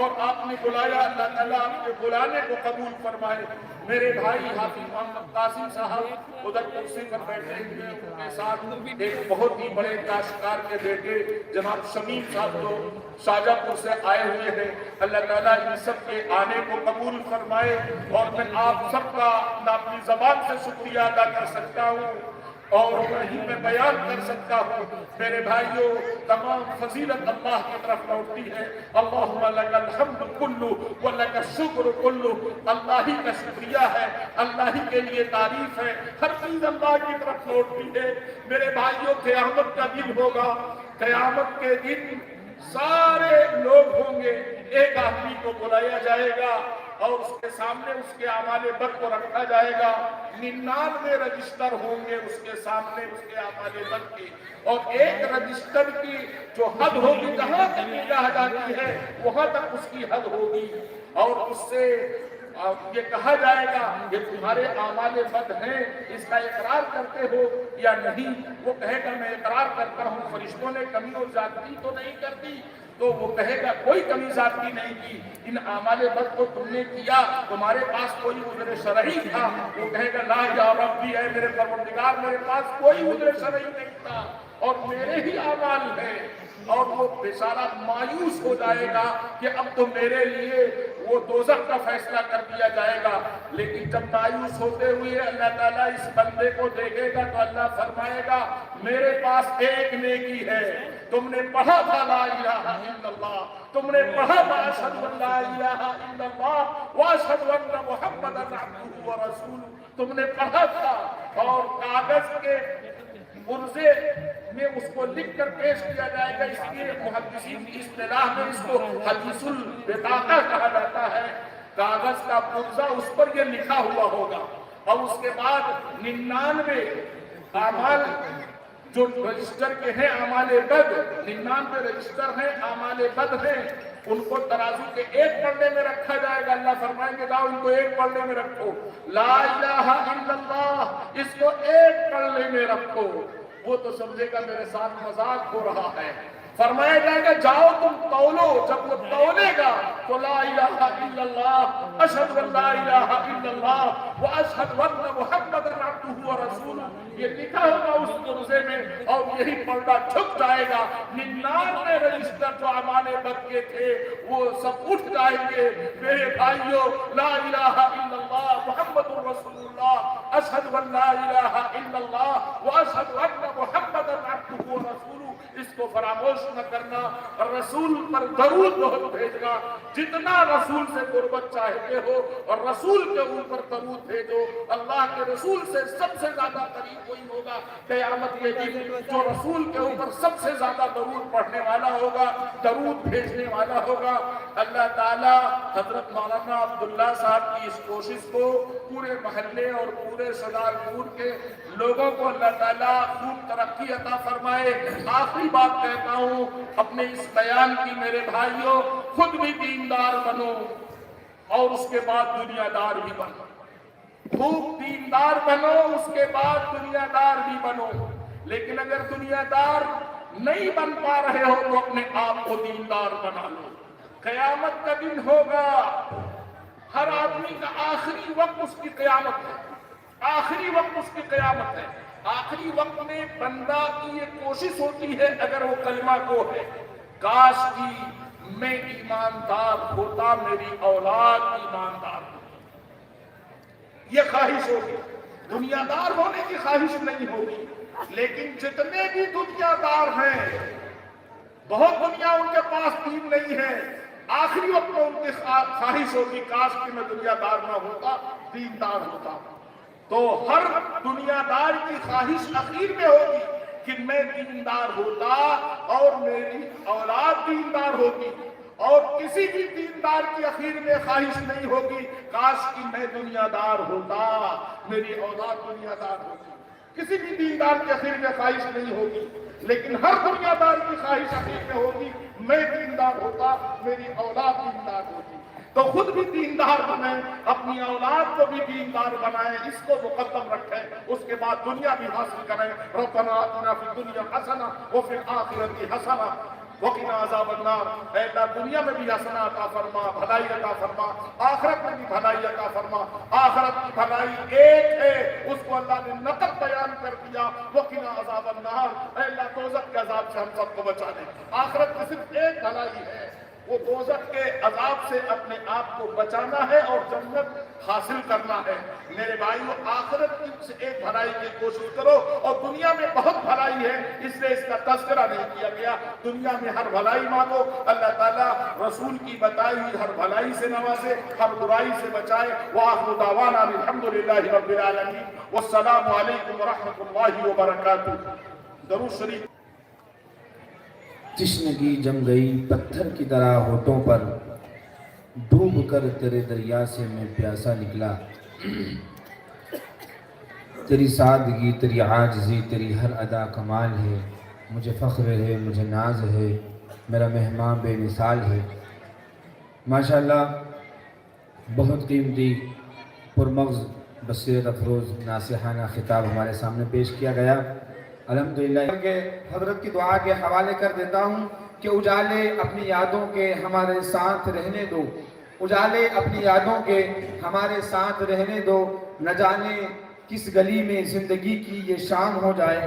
اور آپ نے بلایا، اللہ تعالیٰ آپ کے بلانے کو قبول فرمائے۔ میرے بھائی حافظ محمد قاسم صاحب ادھر کرسی پر بیٹھے ہوئے، ان کے ساتھ ایک بہت ہی بڑے کاشتکار کے بیٹے جناب شمیم صاحب جو شاہجہاں پور سے آئے ہوئے ہیں، اللہ تعالیٰ ان سب کے آنے کو قبول فرمائے۔ اور میں آپ سب کا اپنی زبان سے شکریہ ادا کر سکتا ہوں۔ اور نہیں میں بیان کر سکتا ہوں۔ میرے بھائیوں، تمام فضیلت اللہ کی طرف لوٹتی ہے۔ اللہم لک الحمد کلہ ولک الشکر کلہ، اللہ ہی کا شکریہ ہے، اللہ ہی کے لیے تعریف ہے، ہر چیز اللہ کی طرف لوٹتی ہے۔ میرے بھائیوں، قیامت کا دن ہوگا، قیامت کے دن سارے لوگ ہوں گے، ایک آدمی کو بلایا جائے گا اور اس کے سامنے اس کے اعمال بد کو رکھا جائے گا، 99 رجسٹر ہوں گے اس کے سامنے اس کے اعمال بد کی، اور ایک رجسٹر کی جو حد ہوگی، جہاں تک نگاہ جاتی ہے وہاں تک اس کی حد ہوگی، اور اس سے یہ کہا جائے گا کہ تمہارے اعمال بد ہیں، اس کا اقرار کرتے ہو یا نہیں؟ وہ کہے گا میں اقرار کرتا ہوں، فرشتوں نے کمی اور زیادتی تو نہیں کرتی؟ تو وہ کہے گا کوئی کمی زیادتی نہیں کی، ان اعمال بد کو تم نے کیا، تمہارے پاس کوئی عذر شرعی تھا؟ وہ کہے گا لا یا ربی، اے میرے پروردگار، میرے پاس کوئی عذر شرعی نہیں تھا اور میرے ہی اعمال ہیں۔ اور وہ بیچارہ مایوس ہو جائے گا کہ اب تو میرے لیے وہ دوزخ کا فیصلہ کر دیا جائے گا۔ لیکن جب مایوس ہوتے ہوئے اللہ تعالیٰ اس بندے کو دیکھے گا تو اللہ فرمائے گا میرے پاس ایک نیکی ہے، تم نے پڑھا تھا لا الہ الا اللہ، تم نے پڑھا تھا اشہد ان لا الہ الا اللہ واشہد ان محمدا عبدہ ورسولہ، تم نے پڑھا تھا، اور کاغذ کے عرضے میں اس کو لکھ کر پیش کیا جائے گا۔ اس لیے محدثین کی اصطلاح میں اس کو حدیث البطاقہ کہا جاتا ہے۔ کاغذ کا پرزہ اس پر یہ لکھا ہوا ہوگا، اور اس کے بعد 99 اعمال جو رجسٹر کے ہیں اعمال بد، 99 رجسٹر ہیں اعمال بد ہیں، ان کو ترازو کے ایک پلڑے میں رکھا جائے گا۔ اللہ فرمائیں گے جاؤ ان کو ایک پلڑے میں رکھو، لا الہ الا اللہ اس کو ایک پلڑے میں رکھو۔ وہ تو سمجھے گا میرے ساتھ مذاق ہو رہا ہے۔ فرمایا جائے گا جاؤ تم تولو، جب وہ تولے گا تو لا الہ الا اللہ اشہد ان لا الہ الا اللہ واشہد ان محمدا عبدہ ورسولہ یہ لکھا ہوگا اس عرضے میں، اور یہی پلڑا چھپ جائے گا۔ 99 رجسٹر جو اعمال بد کے تھے وہ سب اٹھ جائیں گے۔ میرے بھائیوں، لا الہ الا اللہ محمد رسول اللہ، اشہد ان لا الہ الا اللہ واشہد ان محمدا عبدہ ورسولہ، اس کو فراموش نہ کرنا۔ رسول پر درود بہت بھیجنا، جتنا رسول سے قربت چاہتے ہو اور رسول کے اوپر درود بھیجو۔ اللہ کے رسول سے سب سے زیادہ قریب وہی ہوگا قیامت کے دن جو رسول کے اوپر سب سے زیادہ درود پڑھنے والا ہوگا، درود بھیجنے والا ہوگا۔ اللہ تعالیٰ حضرت مولانا عبداللہ صاحب کی اس کوشش کو پورے محلے اور پورے صدار پور کے لوگوں کو اللہ تعالیٰ خوب ترقی عطا فرمائے۔ آخری بات کہتا ہوں اپنے اس بیان کی، میرے بھائیوں، خود بھی دیندار بنو اور اس کے بعد دنیا دار بھی بنو۔ خوب دیندار بنو، اس کے بعد دنیا دار بھی بنو۔ لیکن اگر دنیا دار نہیں بن پا رہے ہو تو اپنے آپ کو دیندار بنا لو۔ قیامت کا دن ہوگا، ہر آدمی کا آخری وقت اس کی قیامت ہے، آخری وقت اس کی قیامت ہے۔ آخری وقت میں بندہ کی یہ کوشش ہوتی ہے اگر وہ کلمہ کو ہے، کاش کی میں ایماندار ہوتا، میری اولاد ایماندار ہوتی، یہ خواہش ہوگی۔ دنیا دار ہونے کی خواہش نہیں ہوگی، لیکن جتنے بھی دنیا دار ہیں، بہت دنیا ان کے پاس دین نہیں ہے، آخری وقت میں ان کی خواہش ہوگی کاش کہ میں دنیا دار نہ ہوتا، دیندار ہوتا۔ تو ہر دنیا دار کی خواہش اخیر میں ہوگی کہ میں دیندار ہوتا اور میری اولاد دیندار ہوگی، اور کسی بھی دیندار کی اخیر میں خواہش نہیں ہوگی کاش کہ میں دنیا دار ہوتا، میری اولاد دنیا دار ہوتی۔ کسی بھی دیندار کی اخیر میں خواہش نہیں ہوگی، لیکن ہر دنیا دار کی خواہش اخیر میں ہوگی میں دیندار ہوتا، میری اولاد دیندار ہوتی۔ تو خود بھی دیندار بنائیں، اپنی اولاد کو بھی دیندار بنائیں، اس کو مقدم رکھیں، اس کے بعد دنیا بھی حاصل کریں۔ ربنا آتنا فی الدنیا حسنہ وفی الآخرۃ حسنہ وقنا عذاب النار۔ اے اللہ دنیا میں بھی حسنہ عطا فرما، بھلائی عطا فرما، آخرت میں بھی بھلائی عطا فرما۔ آخرت کی بھلائی ایک ہے، اس کو اللہ نے نقد بیان کر دیا، وقنا عذاب النار۔ اے اللہ دوزخ کے عذاب سے ہم سب کو بچا دے۔ آخرت کی صرف ایک بھلائی ہے، وہ دوزخ کے عذاب سے اپنے آپ کو بچانا ہے اور جنت حاصل کرنا ہے۔ میرے بھائیو، آخرت کی سے ایک بھلائی کی کوشش کرو، اور دنیا میں بہت بھلائی ہے، اس لیے اس کا تذکرہ نہیں کیا گیا۔ دنیا میں ہر بھلائی مانگو، اللہ تعالیٰ رسول کی بتائی ہوئی ہر بھلائی سے نوازے، ہر برائی سے بچائے۔ وآخر دعوانا الحمدللہ رب العالمین، والسلام علیکم ورحمۃ اللہ وبرکاتہ۔ درود شریف۔ تشنگی جم گئی پتھر کی طرح ہونٹوں پر، ڈوب کر تیرے دریا سے میں پیاسا نکلا۔ تیری سادگی، تیری عاجزی، تیری ہر ادا کمال ہے، مجھے فخر ہے، مجھے ناز ہے، میرا مہمان بے مثال ہے۔ ماشاءاللہ بہت قیمتی پرمغز بصیرت افروز ناصحانہ خطاب ہمارے سامنے پیش کیا گیا۔ الحمدللہ کہ حضرت کی دعا کے حوالے کر دیتا ہوں کہ اجالے اپنی یادوں کے ہمارے ساتھ رہنے دو، اجالے اپنی یادوں کے ہمارے ساتھ رہنے دو، نہ جانے کس گلی میں زندگی کی یہ شام ہو جائے۔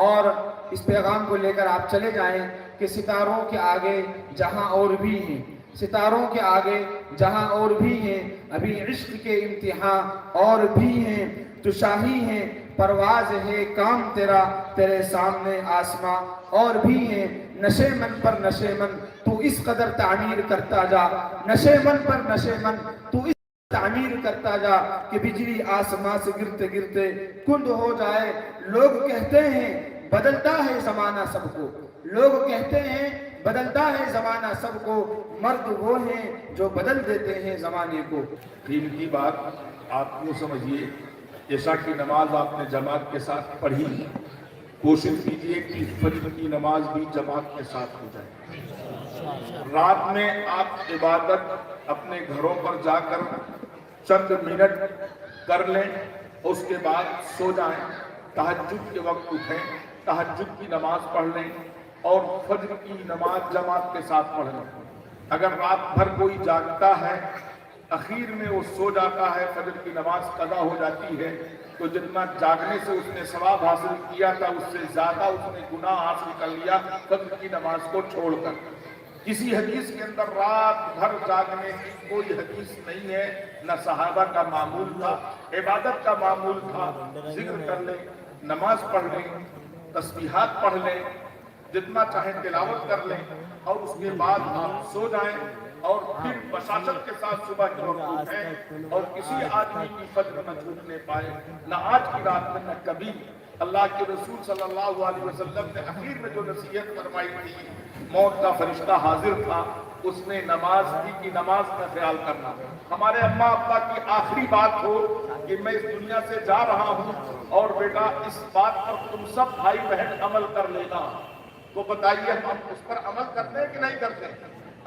اور اس پیغام کو لے کر آپ چلے جائیں کہ ستاروں کے آگے جہاں اور بھی ہیں، ستاروں کے آگے جہاں اور بھی ہیں، ابھی عشق کے امتحان اور بھی ہیں، تو شاہی ہیں پرواز ہے کام تیرا، تیرے سامنے آسماں اور بھی ہیں۔ نشے من پر نشے من تو اس قدر تعمیر کرتا جا، نشے من پر نشے من تو اس تعمیر کرتا جا کہ بجلی آسماں سے گرتے گرتے کند ہو جائے۔ لوگ کہتے ہیں بدلتا ہے زمانہ سب کو، لوگ کہتے ہیں بدلتا ہے زمانہ سب کو، مرد وہ ہیں جو بدل دیتے ہیں زمانے کو۔ قیمتی بات آپ کو سمجھیے، عشاء کی نماز آپ نے جماعت کے ساتھ پڑھی، کوشش کیجئے کہ فجر کی نماز بھی جماعت کے ساتھ ہو جائے۔ رات میں آپ عبادت اپنے گھروں پر جا کر چند منٹ کر لیں، اس کے بعد سو جائیں، تہجد کے وقت اٹھیں، تہجد کی نماز پڑھ لیں اور فجر کی نماز جماعت کے ساتھ پڑھ لیں۔ اگر رات بھر کوئی جاگتا ہے، اخیر میں وہ سو جاتا ہے، فجر کی نماز قضا ہو جاتی ہے، تو جتنا جاگنے سے اس نے ثواب حاصل کیا تھا اس سے زیادہ اس نے گناہ حاصل کر لیا فجر کی نماز کو چھوڑ کر۔ کسی حدیث کے اندر رات بھر جاگنے کی کوئی حدیث نہیں ہے، نہ صحابہ کا معمول تھا، عبادت کا معمول تھا۔ ذکر کر لیں، نماز پڑھ لیں، تسبیحات پڑھ لیں، جتنا چاہیں تلاوت کر لیں، اور اس کے بعد آپ سو جائیں، اور پھر بشاشت کے ساتھ صبح کے وقت اٹھیں، اور کسی آدمی کی فجر نہ چھوٹنے پائے، نہ آج کی رات میں نہ کبھی۔ اللہ کے رسول صلی اللہ علیہ وسلم نے اخیر میں جو نصیحت فرمائی تھی، موت کا فرشتہ حاضر تھا، اس نے نماز کی کہ نماز کا خیال کرنا۔ ہمارے اماں ابا کی آخری بات ہو کہ میں اس دنیا سے جا رہا ہوں اور بیٹا اس بات پر تم سب بھائی بہن عمل کر لینا، تو بتائیے ہم اس پر عمل کرتے ہیں کہ نہیں کرتے؟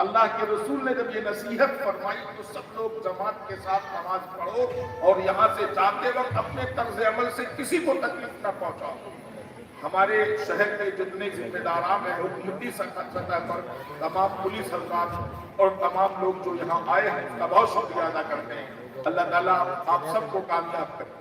اللہ کے رسول نے جب یہ نصیحت فرمائی تو سب لوگ جماعت کے ساتھ نماز پڑھو، اور یہاں سے جاتے وقت اپنے طرز عمل سے کسی کو تکلیف نہ پہنچاؤ۔ ہمارے شہر کے جتنے ذمہ داران ہیں، حکومتی سطح پر تمام پولیس حضرات اور تمام لوگ جو یہاں آئے ہیں، اس کا بہت شکریہ ادا کرتے ہیں۔ اللہ تعالیٰ آپ سب کو کامیاب کرے۔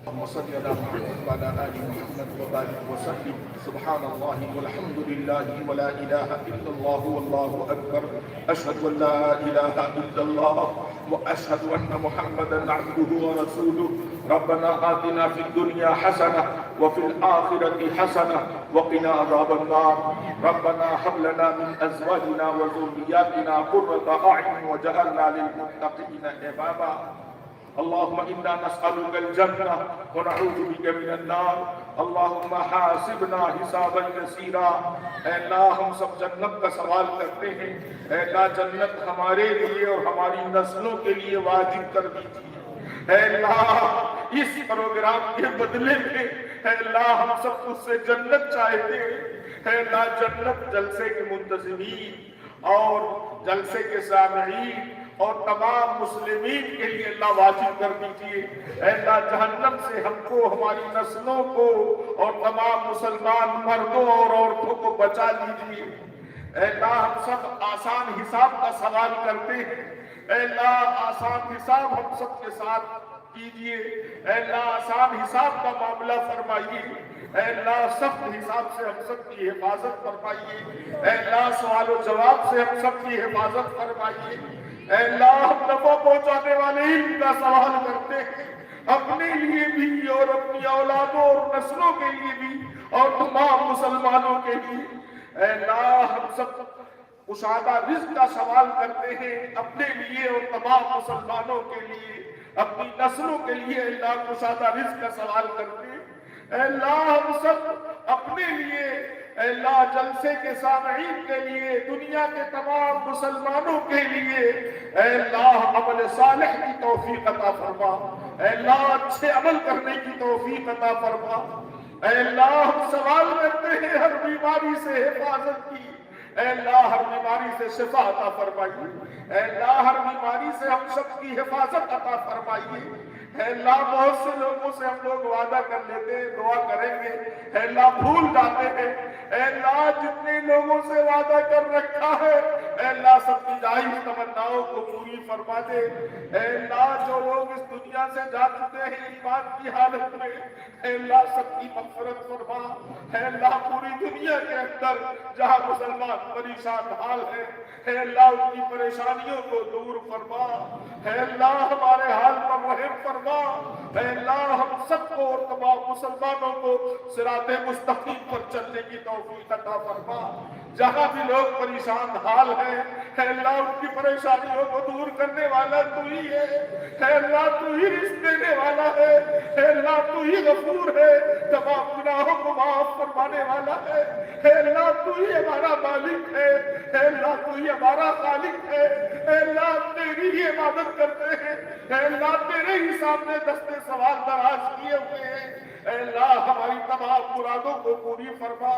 اللهم صل على محمد وعلى آل محمد وبارك وسلم۔ سبحان الله والحمد لله ولا إله إلا الله والله أكبر، أشهد أن لا إله إلا الله وأشهد أن محمدا عبده ورسوله۔ ربنا آتنا في الدنيا حسنة وفي الآخرة حسنة وقنا عذاب النار۔ ربنا هب لنا من أزواجنا وذرياتنا قرة أعين وجعلنا للمتقين إماما۔ اللهم إنا نسألك الجنة ونعوذ بك من النار۔ اللهم حاسبنا حسابا يسيرا۔ اے اللہ ہم سب جنت کا سوال کرتے ہیں، اے اللہ جنت ہمارے لیے اور ہماری نسلوں کے لیے واجب کر دیجیے۔ اے اللہ اس پروگرام کے بدلے میں اے اللہ ہم سب اس سے جنت چاہتے ہیں۔ اے اللہ جنت جلسے کے منتظمین اور جلسے کے سامعین اور تمام مسلمین کے لیے اللہ واجب کر دیجیے۔ اے اللہ جہنم سے ہم کو، ہماری نسلوں کو اور تمام مسلمان مردوں اور عورتوں کو بچا لیجیے۔ اے اللہ ہم سب آسان حساب کا سوال کرتے ہیں، اے اللہ آسان حساب ہم سب کے ساتھ کیجیے۔ اے اللہ آسان حساب کا معاملہ فرمائیے۔ اے اللہ سخت حساب سے ہم سب کی حفاظت فرمائیے۔ اے اللہ سوال و جواب سے ہم سب کی حفاظت فرمائیے۔ اے اللہ ہم نفع پہنچانے والے علم کا سوال کرتے ہیں، اپنے لیے بھی اور اپنی اولادوں اور نسلوں کے لیے بھی اور تمام مسلمانوں کے لیے۔ اے اللہ ہم سب کشادہ رزق کا سوال کرتے ہیں اپنے لیے اور تمام مسلمانوں کے لیے، اپنی نسلوں کے لیے اللہ کشادہ رزق کا سوال کرتے ہیں۔ اے اللہ ہم سب اپنے لیے، اے اللہ جلسے کے سامعین کے لیے، دنیا کے تمام مسلمانوں کے لیے اے اللہ عمل صالح کی توفیق عطا فرما، اے اللہ اچھے عمل کرنے کی توفیق عطا فرما۔ اے اللہ ہم سوال کرتے ہیں ہر بیماری سے حفاظت کی، اے اللہ ہر بیماری سے شفا عطا فرمائیے، اے اللہ ہر بیماری سے ہم سب کی حفاظت عطا فرمائیے۔ اے اللہ بہت سے لوگوں سے ہم لوگ وعدہ کر لیتے ہیں دعا کریں گے، اے اللہ بھول جاتے ہیں۔ اے اللہ جتنے لوگوں سے وعدہ کر رکھا ہے اے اللہ سب کی جائز تمناؤں کو پوری فرما دے۔ اے اللہ جو لوگ اس دنیا سے جا چکے ہیں ایمان کی حالت میں، اے اللہ سب کی مغفرت فرما۔ اے اللہ پوری دنیا کے اندر جہاں مسلمان پریشان حال ہے اے اللہ ان کی پریشانیوں کو دور فرما، اے اللہ ہمارے حال پر رحم فرما۔ اے اللہ ہم سب کو اور تمام مسلمانوں کو صراط مستقیم پر چلنے کی توفیق عطا فرما۔ جہاں بھی لوگ پریشان حال ہیں اے اللہ ان کی پریشانیوں کو دور کرنے والا تو ہی ہے، اے اللہ تو ہی رزق دینے والا ہے، اے اللہ تو ہی غفور ہے، تمام گناہوں کو معاف فرمانے والا ہے، اے اللہ تو ہی ہمارا مالک ہے، اے اللہ تو ہی ہمارا خالق ہے۔ اے اللہ تیری ہی عبادت کرتے ہیں، اے اللہ تیرے ہی سامنے دستے سوال دراز کیے ہوئے ہیں۔ اے اللہ ہماری تمام مرادوں کو پوری فرما۔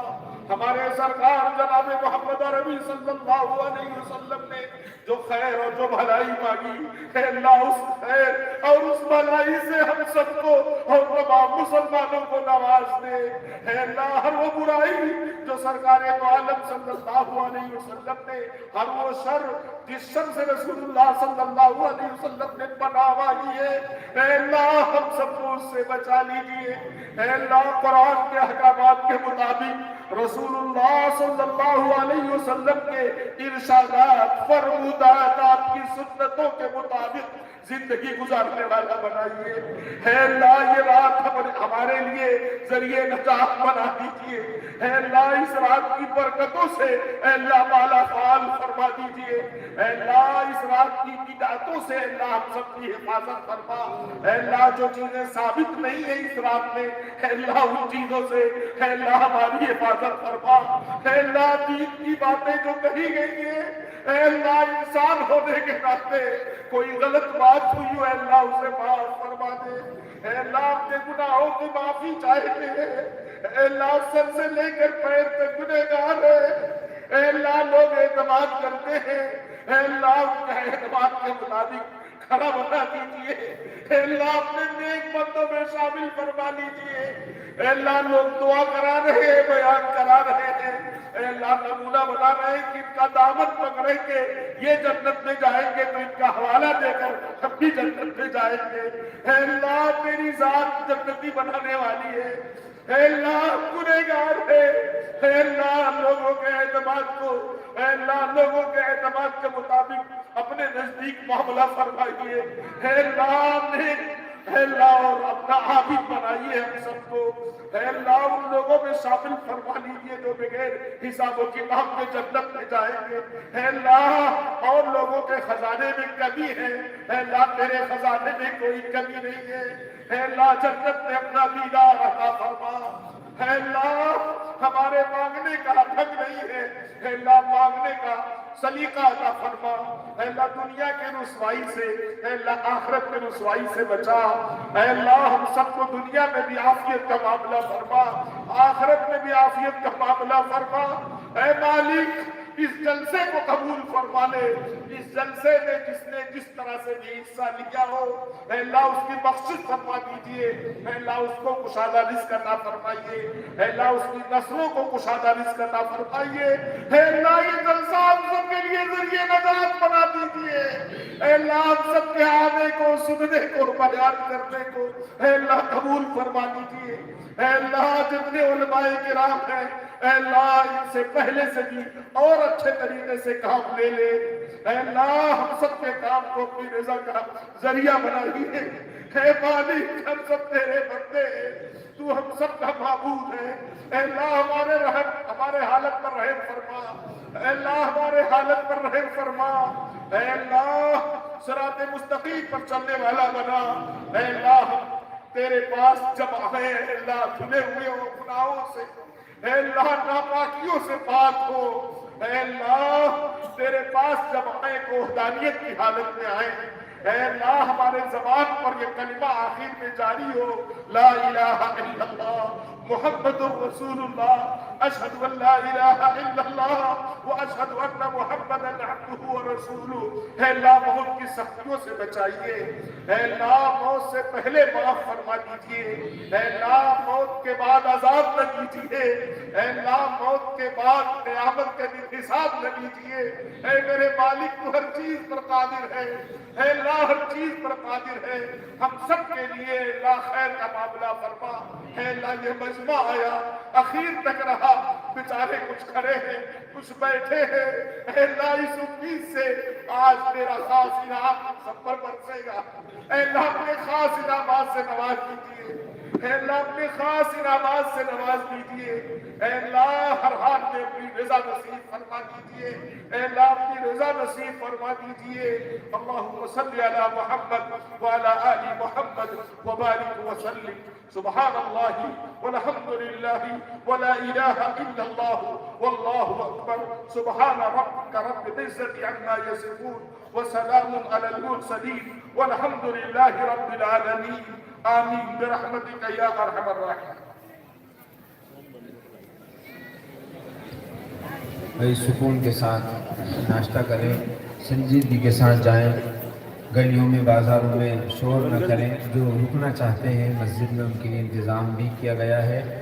ہمارے سرکار جناب محمد عربی صلی اللہ علیہ وسلم نے جو خیر اور جو بھلائی مانگی اے اللہ اس خیر اور اس بھلائی سے ہم سب کو اور تمام مسلمانوں کو نواز دے۔ اے اللہ ہر وہ برائی جو سرکار دو عالم صلی اللہ علیہ وسلم نے، ہر وہ شر جس شر سے رسول اللہ صلی اللہ علیہ وسلم نے پناہ مانگی ہے اے اللہ ہم سب کو اس سے بچا لیجیے۔ اے اللہ قرآن کے احکامات کے مطابق رسول اللہ صلی اللہ علیہ وسلم کے ارشادات فرمودات آپ کی سنتوں کے مطابق زندگی گزارنے والا بنائیے۔ اے اللہ یہ رات ہمارے لیے ذریعے نجات بنا دیجیے۔ اے اللہ اس رات کی برکتوں سے اے اللہ مالا فال فرما دیجیے۔ اے اللہ اس رات کی بدعتوں سے اے اللہ ہم سب کی حفاظت فرما۔ اے اللہ جو چیزیں ثابت نہیں ہیں اس رات میں اے اللہ ان چیزوں سے اے اللہ ہماری حفاظت فرما۔ اے اللہ دین کی باتیں جو کہی گئی ہیں اے اللہ انسان ہونے کے ناطے کوئی غلط بات ہوئی ہو اے اللہ اسے معاف فرما دے۔ اے اللہ اپنے گناہوں کی معافی چاہتے ہیں، اے اللہ سر سے لے کر پیر تک گنہگار ہے۔ اے اللہ لوگ اعتماد کرتے ہیں اے اللہ ان کا اعتماد کے مطابق کھڑا بنا دیجیے۔ اے اللہ اپنے نیک بندوں میں شامل فرما لیجیے۔ اے اللہ لوگ دعا کرا رہے ہیں، بیان کرا رہے ہیں، اے اللہ نمونہ بنا رہے ہیں کہ ان کا دامن پکڑیں گے یہ جنت میں جائیں گے تو ان کا حوالہ دے کر ہم بھی جنت میں جائیں گے۔ اے اللہ تیری ذات جنتی بنانے والی ہے، اے اللہ گنہگار ہے۔ اے اللہ لوگوں کے اعتماد کو اے اللہ لوگوں کے اعتماد کے مطابق اپنے نزدیک معاملہ فرمائیے۔ اے اللہ اے اللہ اور اپنا عابد بنائیے ہم سب کو۔ اے اللہ ان لوگوں میں شامل فرما لیجیے جو بغیر حساب و کتاب کے جنت میں جائیں گے۔ اے اللہ اور لوگوں کے خزانے میں کمی ہے اے اللہ تیرے خزانے میں کوئی کمی نہیں ہے۔ اے اللہ جنت میں اپنا دیدار عطا فرما۔ اے اللہ ہمارے مانگنے کا حق نہیں ہے، اے اللہ مانگنے کا سلیقہ عطا فرما۔ اے اللہ دنیا کے رسوائی سے اے اللہ آخرت میں رسوائی سے بچا۔ اے اللہ ہم سب کو دنیا میں بھی عافیت کا معاملہ فرما، آخرت میں بھی عافیت کا معاملہ فرما۔ اے مالک اس جلسے کو قبول فرما لے، اس جلسے میں جس نے جس طرح سے بھی حصہ لیا ہو اے اللہ اس کی بخشش فرما دیجیے۔ اے اللہ اس کو کشادہ رزق عطا فرمائیے، اے اللہ اس کی نسلوں کو کشادہ رزق عطا فرمائیے۔ اے اللہ یہ جلسہ ہم سب کے لیے ذریعے نجات بنا دیجیے۔ اے اللہ ہم سب کے آنے کو سننے کو بیان کرنے کو اے اللہ قبول فرما دیجیے۔ اے اللہ جتنے علماء کرام ہیں اے اللہ ان سے پہلے سے بھی اور اچھے طریقے سے کام لے لے۔ اے اللہ ہم سب کے کام کو اپنی رضا کا ذریعہ بنائیے. اے مالک ہم سب تیرے بندے ہیں, تو ہم سب کا معبود ہے. اے اللہ ہمارے حالت پر رحم فرما. اے اللہ ہمارے حالت پر رحم فرما. اے اللہ صراط مستقیم پر چلنے والا بنا. اے اللہ ہم تیرے پاس جب آئے اے اللہ دھلے ہوئے ہو گناہوں سے, اے اللہ ناپاکیوں سے پاک ہو. اے اللہ تیرے پاس جب آئے کو وحدانیت کی حالت میں آئے. اے اللہ ہمارے زبان پر یہ کلمہ آخر میں جاری ہو, لا الہ الا اللہ محمد رسول اللہ اشہد ان لا الہ الا اللہ واشہد ان محمدا عبدہ ورسولہ. اے اللہ موت کی سختیوں سے بچائیے. اے اللہ موت سے پہلے معاف فرما دیجیے. اے اللہ موت کے بعد عذاب نہ کیجیے. اے اللہ موت کے بعد قیامت کے دن حساب نہ کیجیے. اے میرے مالک تو ہر چیز پر قادر ہے. اے اللہ ہر چیز پر قادر ہے. ہم سب کے لیے اللہ خیر کا معاملہ فرما. اے اللہ یہ مجمع آیا اخیر تک رہا, بیچارے کچھ کھڑے ہیں کچھ بیٹھے ہیں. اے اللہ اس امید سے آج میرا خاص انعام سب پر برسے گا. اے اللہ اپنے خاص انعامات سے نواز دیجیے. اے اللہ اپنے خاص انعامات سے نواز دیجیے. اے اللہ ہر حال میں اپنی رضا نصیب فرما دیجیے. اے اللہ اپنی رضا نصیب فرما دیجیے. اللہم صلی علی محمد وعلی آل محمد وبارک وسلم. سبحان اللہ والحمد للہ ولا الہ الا اللہ واللہ اکبر. سبحان ربک رب العزة عما یصفون وسلام علی المرسلین والحمد للہ رب العالمین. آمین برحمتک یا ارحم الراحمین. بھائی سکون کے ساتھ ناشتہ کریں, سنجیدگی کے ساتھ جائیں, گلیوں میں بازاروں میں شور نہ کریں. جو رکنا چاہتے ہیں مسجد میں ان کے لیے انتظام بھی کیا گیا ہے.